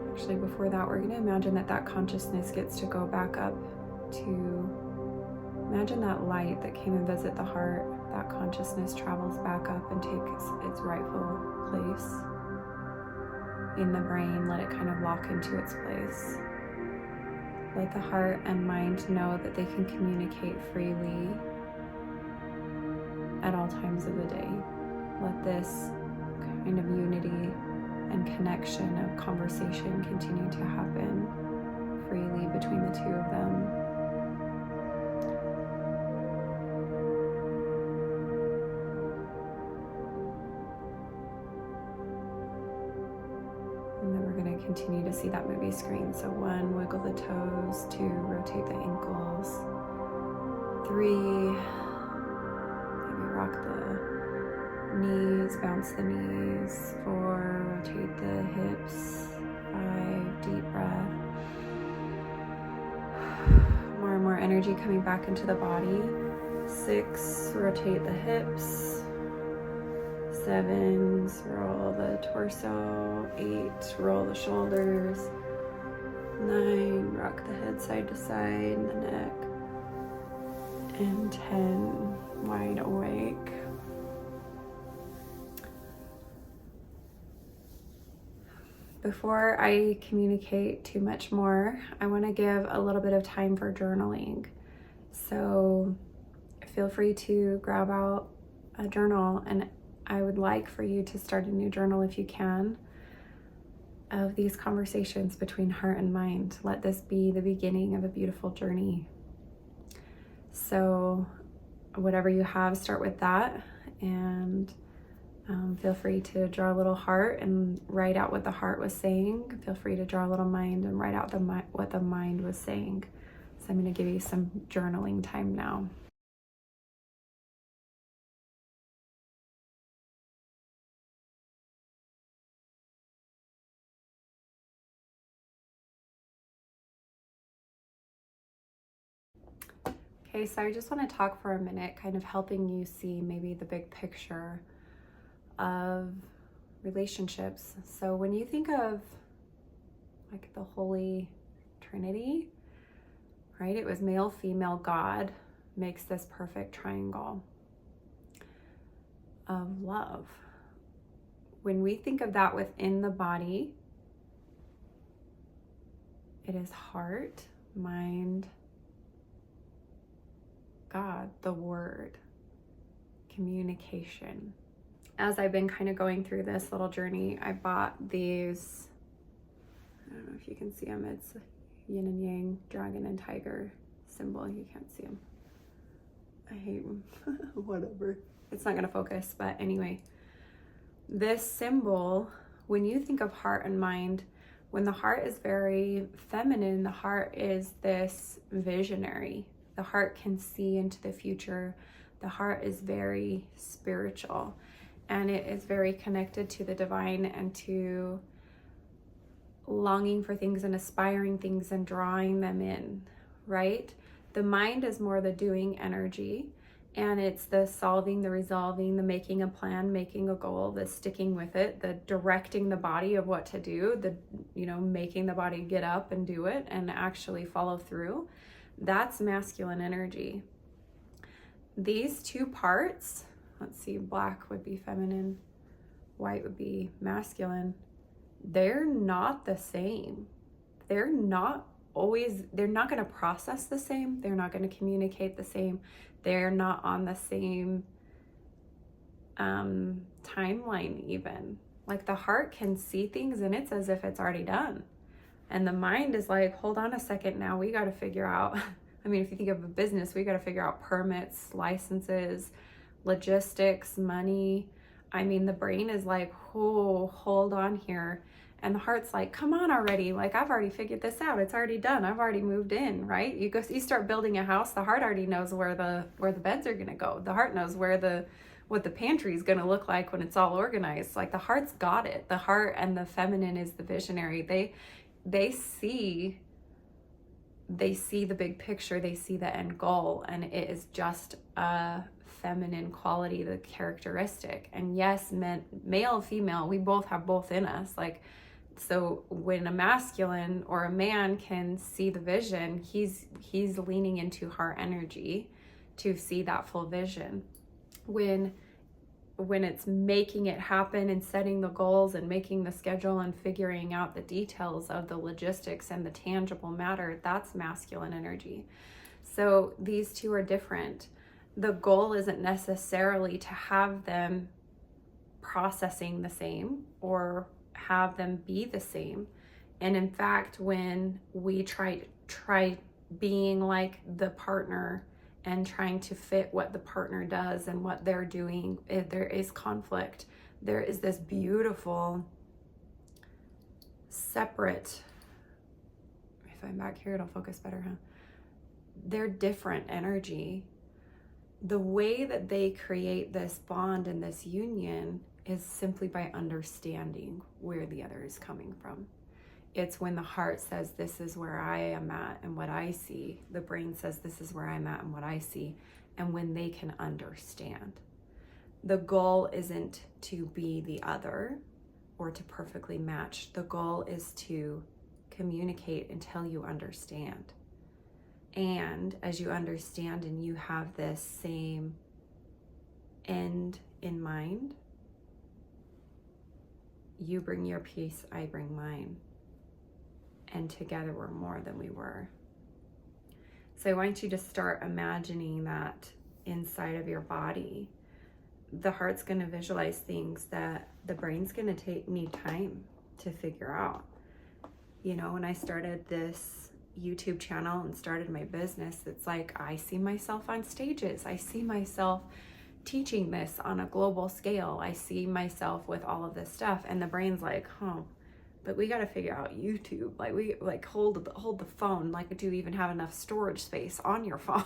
Actually, before that, we're going to imagine that that consciousness gets to go back up to, imagine that light that came and visit the heart, that consciousness travels back up and takes its rightful place in the brain. Let it kind of lock into its place. Let the heart and mind know that they can communicate freely at all times of the day. Let this kind of unity and connection of conversation continue to happen freely between the two of them. continue to see that movie screen. So 1, wiggle the toes. 2, rotate the ankles. 3, maybe rock the knees, bounce the knees. 4, rotate the hips. 5, deep breath. More and more energy coming back into the body. 6, rotate the hips. 7, roll the torso. 8, roll the shoulders. 9, rock the head side to side, the neck. And 10, wide awake. Before I communicate too much more, I want to give a little bit of time for journaling. So feel free to grab out a journal, and I would like for you to start a new journal if you can, of these conversations between heart and mind. Let this be the beginning of a beautiful journey. So whatever you have, start with that, and feel free to draw a little heart and write out what the heart was saying. Feel free to draw a little mind and write out what the mind was saying. So I'm going to give you some journaling time now. Okay, so I just want to talk for a minute, kind of helping you see maybe the big picture of relationships. So when you think of like the Holy Trinity, right? It was male, female, God makes this perfect triangle of love. When we think of that within the body, it is heart, mind, God, the word, communication. As I've been kind of going through this little journey, I bought these, I don't know if you can see them, it's yin and yang, dragon and tiger symbol. You can't see them. I hate them. Whatever. It's not going to focus, but anyway. This symbol, when you think of heart and mind, when the heart is very feminine, the heart is this visionary. The heart can see into the future. The heart is very spiritual, and it is very connected to the divine and to longing for things and aspiring things and drawing them in, right? The mind is more the doing energy, and it's the solving, the resolving, the making a plan, making a goal, the sticking with it, the directing the body of what to do, the, making the body get up and do it and actually follow through. That's masculine energy. These two parts, let's see, black would be feminine, white would be masculine. They're not the same. They're not going to process the same. They're not going to communicate the same. They're not on the same timeline even. Like the heart can see things and it's as if it's already done. And the mind is like, hold on a second now, we got to figure out, if you think of a business, we got to figure out permits, licenses, logistics, money. The brain is like, oh, hold on here. And the heart's like, come on already. Like, I've already figured this out. It's already done. I've already moved in, right? You start building a house. The heart already knows where the beds are going to go. The heart knows what the pantry is going to look like when it's all organized. Like the heart's got it. The heart and the feminine is the visionary. They see the big picture, they see the end goal, and it is just a feminine quality, the characteristic. And yes, male, female, we both have both in us. Like, so when a masculine or a man can see the vision, he's leaning into heart energy to see that full vision. When it's making it happen and setting the goals and making the schedule and figuring out the details of the logistics and the tangible matter, that's masculine energy. So these two are different. The goal isn't necessarily to have them processing the same or have them be the same. And in fact, when we try being like the partner and trying to fit what the partner does and what they're doing, there is conflict. There is this beautiful separate. If I'm back here, it'll focus better, huh? They're different energy. The way that they create this bond and this union is simply by understanding where the other is coming from. It's when the heart says, this is where I am at and what I see. The brain says, this is where I'm at and what I see. And when they can understand. The goal isn't to be the other or to perfectly match. The goal is to communicate until you understand. And as you understand and you have this same end in mind, you bring your peace, I bring mine. And together we're more than we were. So I want you to start imagining that inside of your body. The heart's going to visualize things that the brain's going to need time to figure out. You know, when I started this YouTube channel and started my business, it's like I see myself on stages. I see myself teaching this on a global scale. I see myself with all of this stuff, and the brain's like, but we got to figure out YouTube. Like, we hold the phone. Like, do you even have enough storage space on your phone?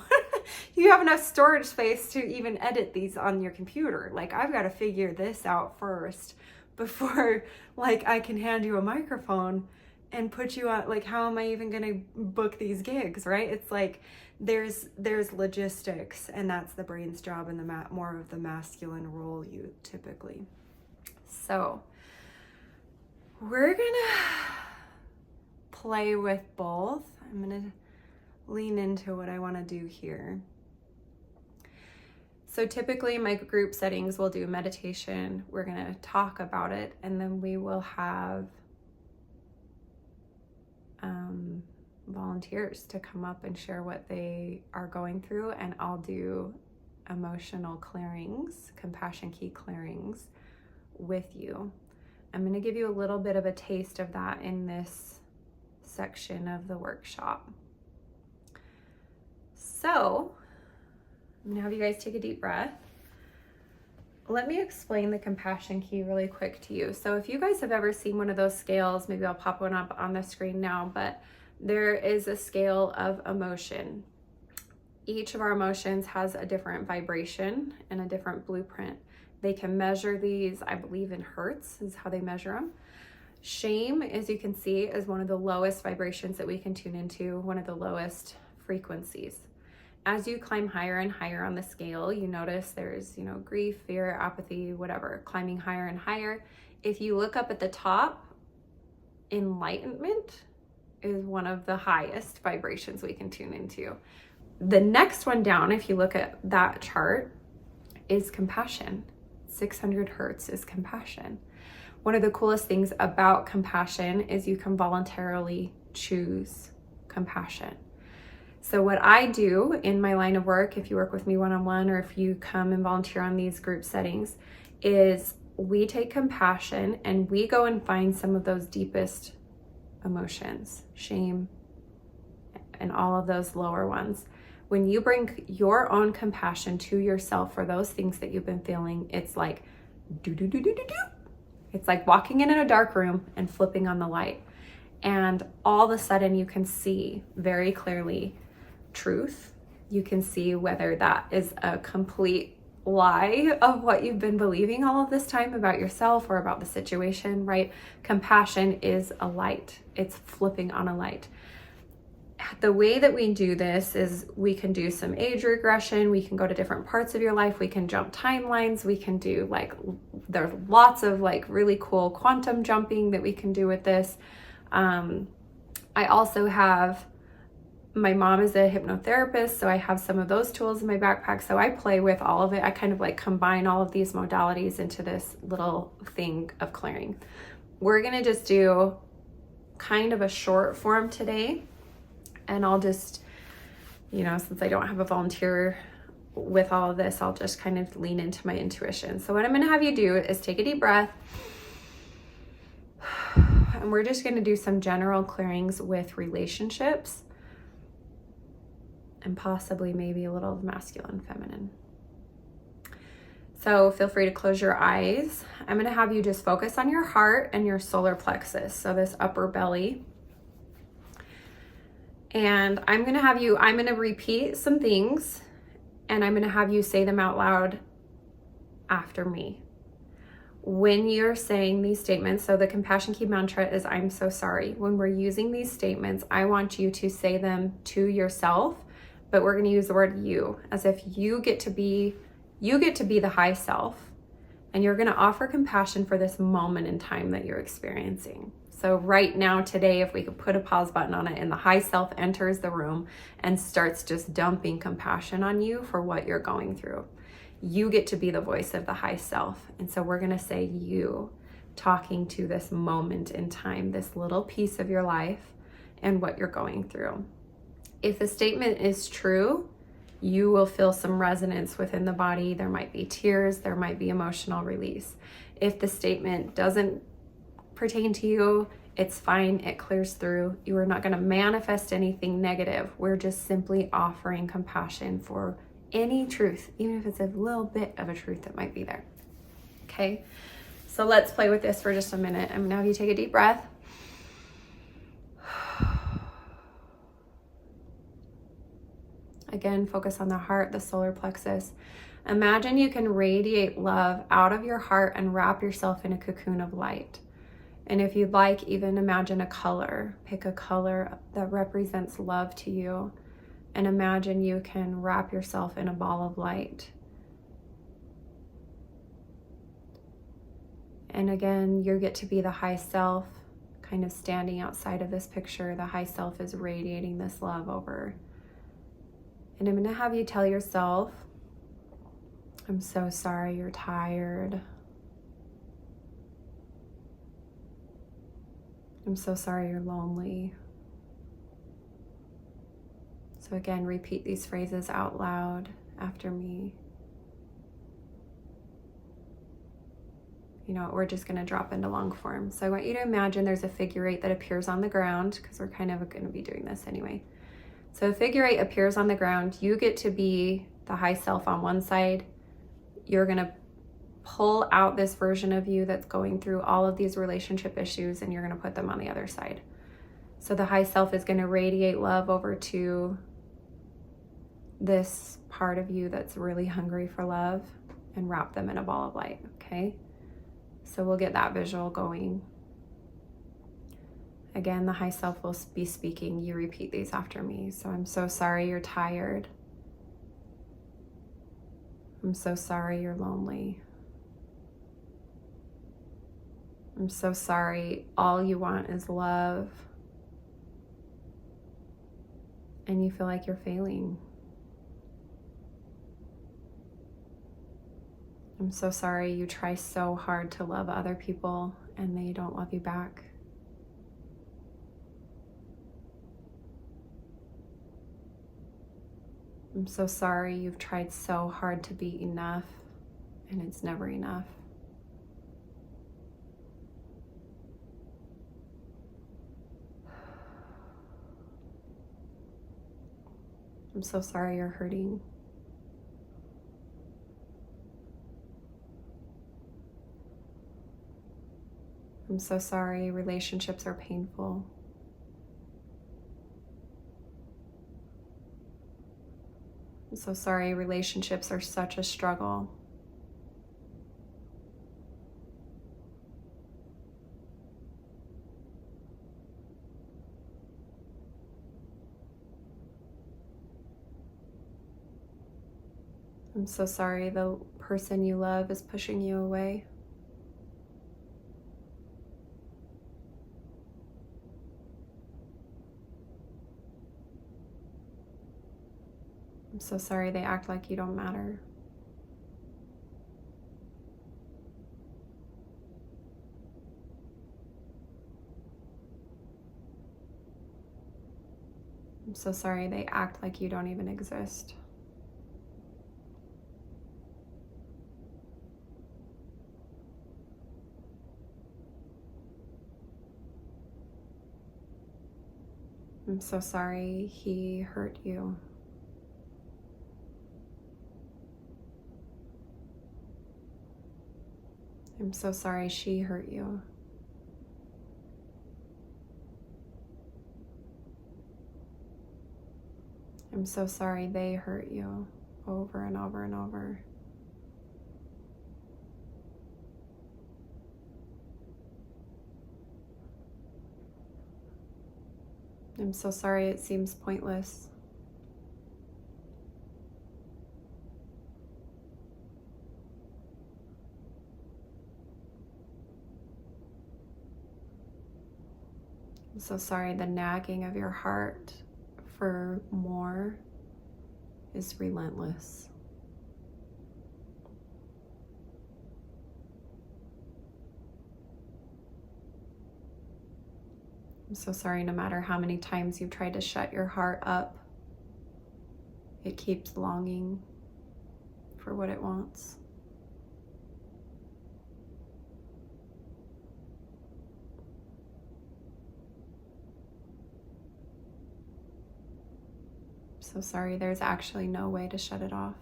You have enough storage space to even edit these on your computer. Like, I've got to figure this out first before like I can hand you a microphone and put you on. Like, how am I even going to book these gigs, right? It's like there's logistics, and that's the brain's job and the more of the masculine role you typically. So we're gonna play with both. I'm gonna lean into what I want to do here. So typically my group settings will do meditation. We're gonna talk about it, and then we will have volunteers to come up and share what they are going through, and I'll do emotional clearings, compassion key clearings with you. I'm going to give you a little bit of a taste of that in this section of the workshop. So I'm going to have you guys take a deep breath. Let me explain the compassion key really quick to you. So if you guys have ever seen one of those scales, maybe I'll pop one up on the screen now, but there is a scale of emotion. Each of our emotions has a different vibration and a different blueprint. They can measure these, I believe, in hertz is how they measure them. Shame, as you can see, is one of the lowest vibrations that we can tune into, one of the lowest frequencies. As you climb higher and higher on the scale, you notice there's, grief, fear, apathy, whatever, climbing higher and higher. If you look up at the top, enlightenment is one of the highest vibrations we can tune into. The next one down, if you look at that chart, is compassion. 600 hertz is compassion. One of the coolest things about compassion is you can voluntarily choose compassion. So what I do in my line of work, if you work with me one-on-one or if you come and volunteer on these group settings, is we take compassion and we go and find some of those deepest emotions, shame, and all of those lower ones. When you bring your own compassion to yourself for those things that you've been feeling, it's like do-do-do-do-do-do. It's like walking in a dark room and flipping on the light. And all of a sudden you can see very clearly truth. You can see whether that is a complete lie of what you've been believing all of this time about yourself or about the situation, right? Compassion is a light. It's flipping on a light. The way that we do this is we can do some age regression. We can go to different parts of your life. We can jump timelines. We can do there's lots of really cool quantum jumping that we can do with this. I also have, my mom is a hypnotherapist, so I have some of those tools in my backpack. So I play with all of it. I kind of combine all of these modalities into this little thing of clearing. We're going to just do kind of a short form today. And I'll just, since I don't have a volunteer with all of this, I'll just kind of lean into my intuition. So what I'm going to have you do is take a deep breath. And we're just going to do some general clearings with relationships and possibly maybe a little of masculine, feminine. So feel free to close your eyes. I'm going to have you just focus on your heart and your solar plexus, so this upper belly. And I'm going to repeat some things, and I'm going to have you say them out loud after me. When you're saying these statements, so the compassion key mantra is I'm so sorry. When we're using these statements, I want you to say them to yourself, but we're going to use the word you, as if you get to be the high self, and you're going to offer compassion for this moment in time that you're experiencing. So right now, today, if we could put a pause button on it and the high self enters the room and starts just dumping compassion on you for what you're going through. You get to be the voice of the high self. And so we're going to say you, talking to this moment in time, this little piece of your life and what you're going through. If the statement is true, you will feel some resonance within the body. There might be tears, there might be emotional release. If the statement doesn't pertain to you, it's fine, it clears through. You are not going to manifest anything negative. We're just simply offering compassion for any truth, even if it's a little bit of a truth that might be there. Okay, so let's play with this for just a minute. I'm going to have you take a deep breath. Again, focus on the heart, the solar plexus. Imagine you can radiate love out of your heart and wrap yourself in a cocoon of light. And if you'd like, even imagine a color. Pick a color that represents love to you. And imagine you can wrap yourself in a ball of light. And again, you get to be the high self, kind of standing outside of this picture. The high self is radiating this love over. And I'm going to have you tell yourself, I'm so sorry you're tired. I'm so sorry you're lonely. So again, repeat these phrases out loud after me. You know, we're just going to drop into long form. So I want you to imagine there's a figure eight that appears on the ground, because we're kind of going to be doing this anyway. So a figure eight appears on the ground. You get to be the high self on one side. You're going to pull out this version of you that's going through all of these relationship issues, and you're going to put them on the other side. So the high self is going to radiate love over to this part of you that's really hungry for love and wrap them in a ball of light, okay? So we'll get that visual going. Again, the high self will be speaking. You repeat these after me. So I'm so sorry you're tired. I'm so sorry you're lonely. I'm so sorry all you want is love. And you feel like you're failing. I'm so sorry you try so hard to love other people and they don't love you back. I'm so sorry you've tried so hard to be enough and it's never enough. I'm so sorry you're hurting. I'm so sorry relationships are painful. I'm so sorry relationships are such a struggle. I'm so sorry the person you love is pushing you away. I'm so sorry they act like you don't matter. I'm so sorry they act like you don't even exist. I'm so sorry he hurt you. I'm so sorry she hurt you. I'm so sorry they hurt you over and over and over. I'm so sorry it seems pointless. I'm so sorry the nagging of your heart for more is relentless. I'm so sorry no matter how many times you've tried to shut your heart up, it keeps longing for what it wants. I'm so sorry there's actually no way to shut it off.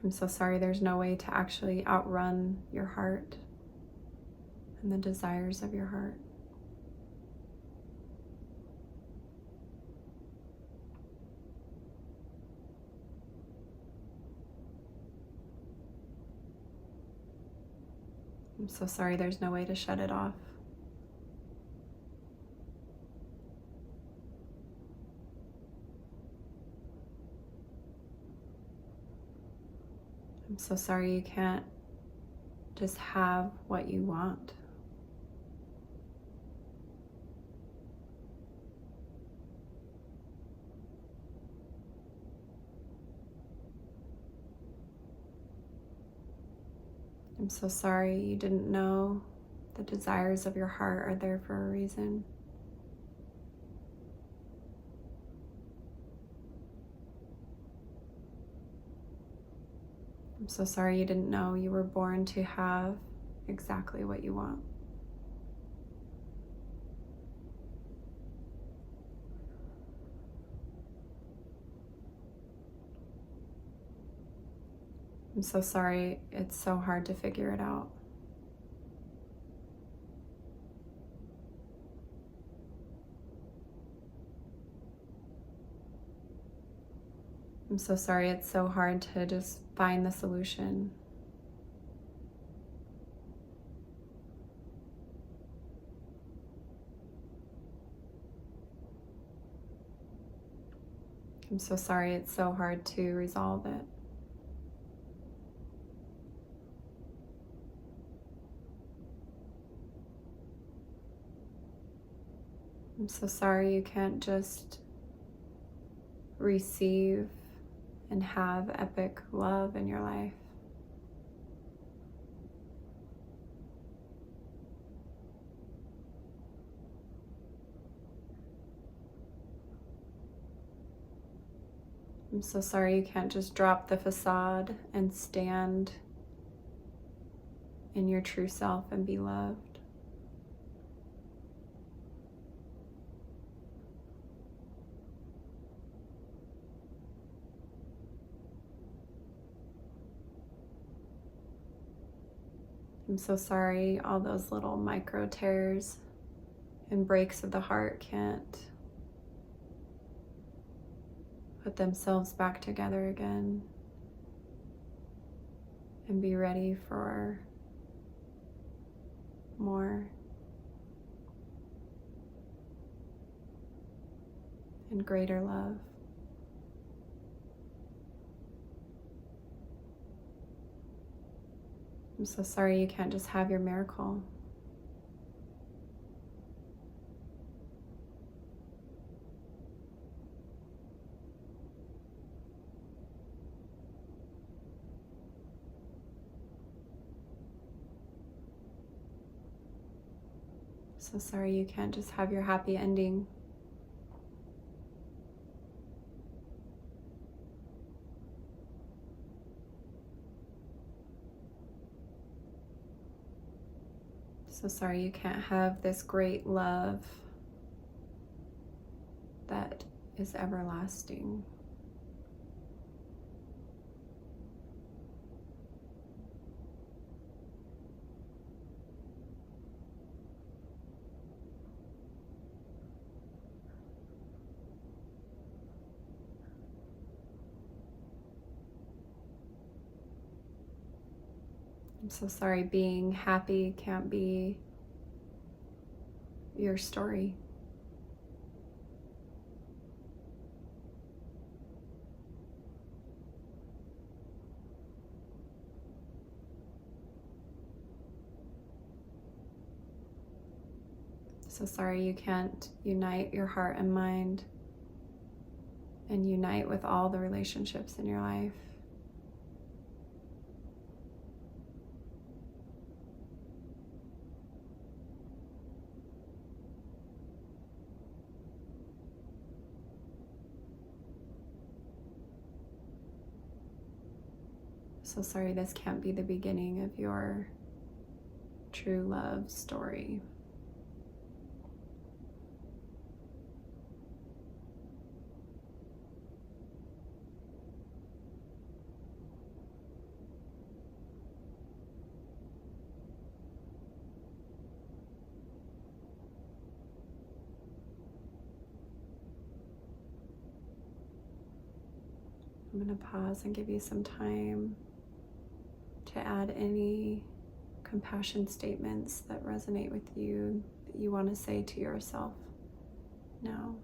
I'm so sorry there's no way to actually outrun your heart and the desires of your heart. I'm so sorry there's no way to shut it off. I'm so sorry you can't just have what you want. I'm so sorry you didn't know the desires of your heart are there for a reason. I'm so sorry you didn't know you were born to have exactly what you want. I'm so sorry it's so hard to figure it out. I'm so sorry it's so hard to just find the solution. I'm so sorry it's so hard to resolve it. I'm so sorry you can't just receive and have epic love in your life. I'm so sorry you can't just drop the facade and stand in your true self and be loved. I'm so sorry all those little micro tears and breaks of the heart can't put themselves back together again and be ready for more and greater love. I'm so sorry you can't just have your miracle. So sorry you can't just have your happy ending. So sorry you can't have this great love is everlasting. I'm so sorry being happy can't be your story. So sorry you can't unite your heart and mind and unite with all the relationships in your life. So sorry this can't be the beginning of your true love story. I'm going to pause and give you some time to add any compassion statements that resonate with you that you want to say to yourself now.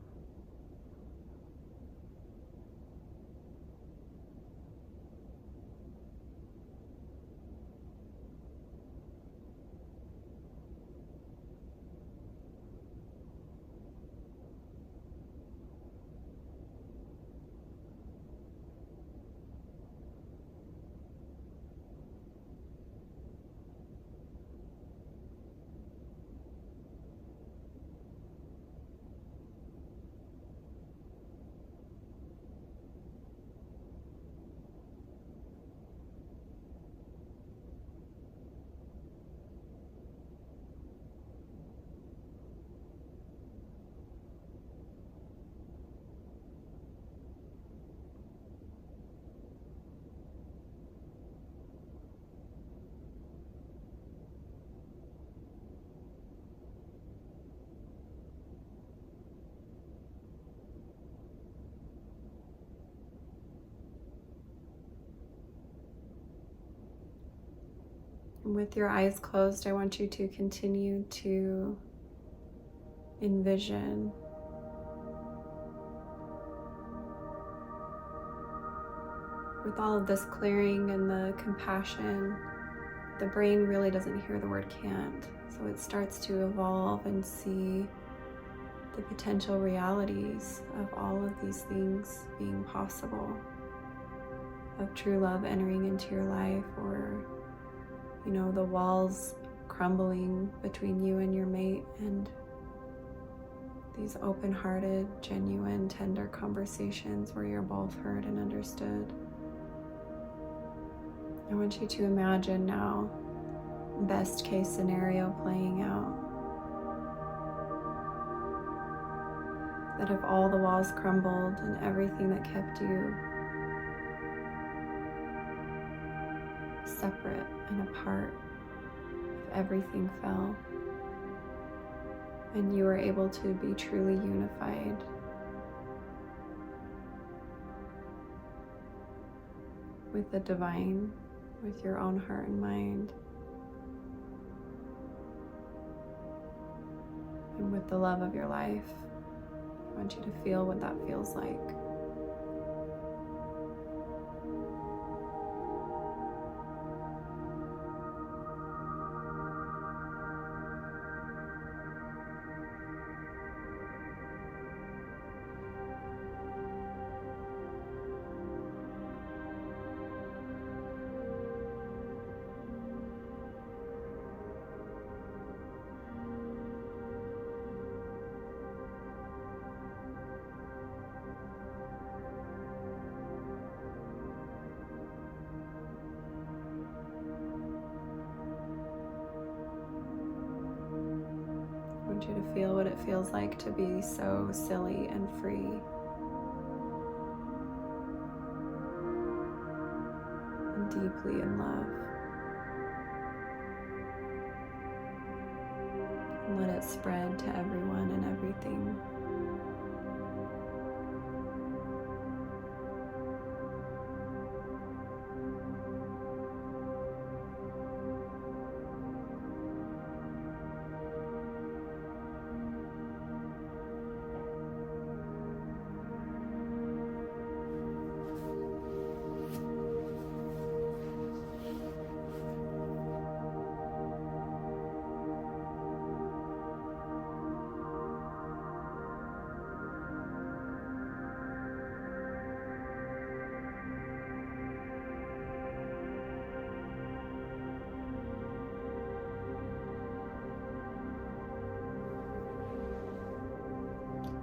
And with your eyes closed, I want you to continue to envision with all of this clearing and the compassion, the brain really doesn't hear the word can't. So it starts to evolve and see the potential realities of all of these things being possible, of true love entering into your life, or, you know, the walls crumbling between you and your mate, and these open-hearted, genuine, tender conversations where you're both heard and understood. I want you to imagine now, best case scenario playing out. That if all the walls crumbled and everything that kept you separate and apart, if everything fell, and you were able to be truly unified with the divine, with your own heart and mind, and with the love of your life. I want you to feel what that feels like. I want you to feel what it feels like to be so silly and free deeply in love. Let it spread to everyone and everything.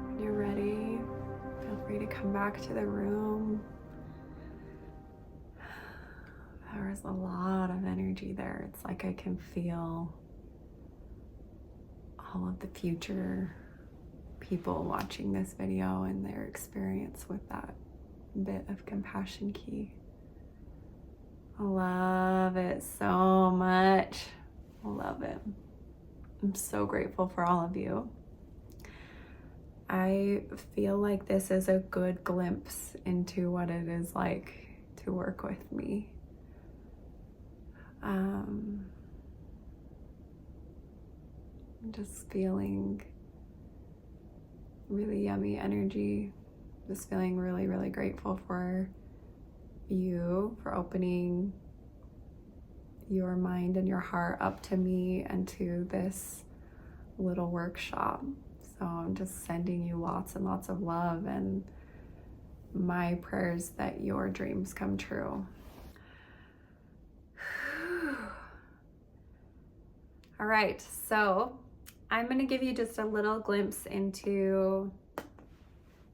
When you're ready, feel free to come back to the room. There is a lot of energy there. It's like I can feel all of the future people watching this video and their experience with that bit of compassion key. I love it so much. I love it. I'm so grateful for all of you. I feel like this is a good glimpse into what it is like to work with me. I'm just feeling really yummy energy. Just feeling really, really grateful for you, for opening your mind and your heart up to me and to this little workshop. So I'm just sending you lots and lots of love and my prayers that your dreams come true. All right, so I'm going to give you just a little glimpse into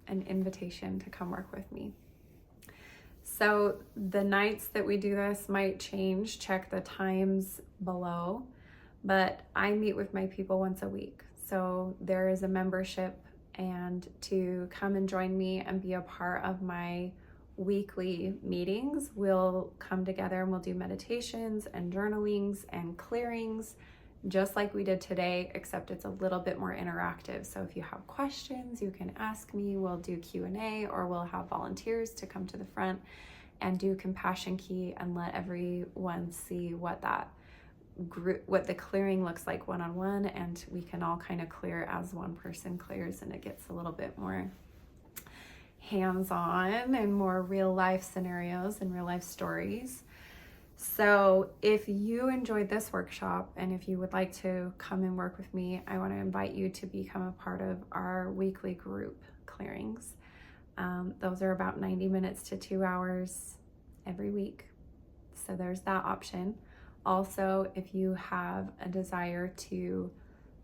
an invitation to come work with me. So the nights that we do this might change, check the times below, but I meet with my people once a week. So there is a membership, and to come and join me and be a part of my weekly meetings, we'll come together and we'll do meditations and journalings and clearings, just like we did today, except it's a little bit more interactive. So if you have questions, you can ask me. We'll do Q&A, or we'll have volunteers to come to the front and do compassion key and let everyone see what that group, what the clearing looks like one-on-one, and we can all kind of clear as one person clears, and it gets a little bit more hands-on and more real life scenarios and real life stories. So if you enjoyed this workshop and if you would like to come and work with me, I want to invite you to become a part of our weekly group clearings. Those are about 90 minutes to 2 hours every week. So there's that option. Also, if you have a desire to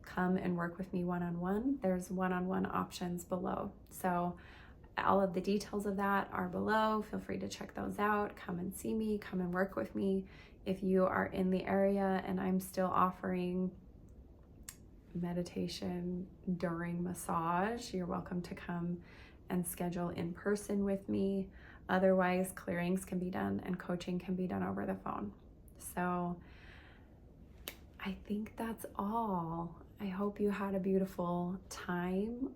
come and work with me one-on-one, there's one-on-one options below. So all of the details of that are below. Feel free to check those out. Come and see me, come and work with me. If you are in the area and I'm still offering meditation during massage, you're welcome to come and schedule in person with me. Otherwise, clearings can be done and coaching can be done over the phone. So I think that's all. I hope you had a beautiful time.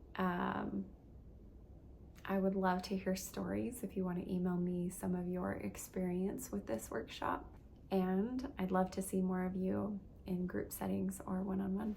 I would love to hear stories if you want to email me some of your experience with this workshop. And I'd love to see more of you in group settings or one-on-one.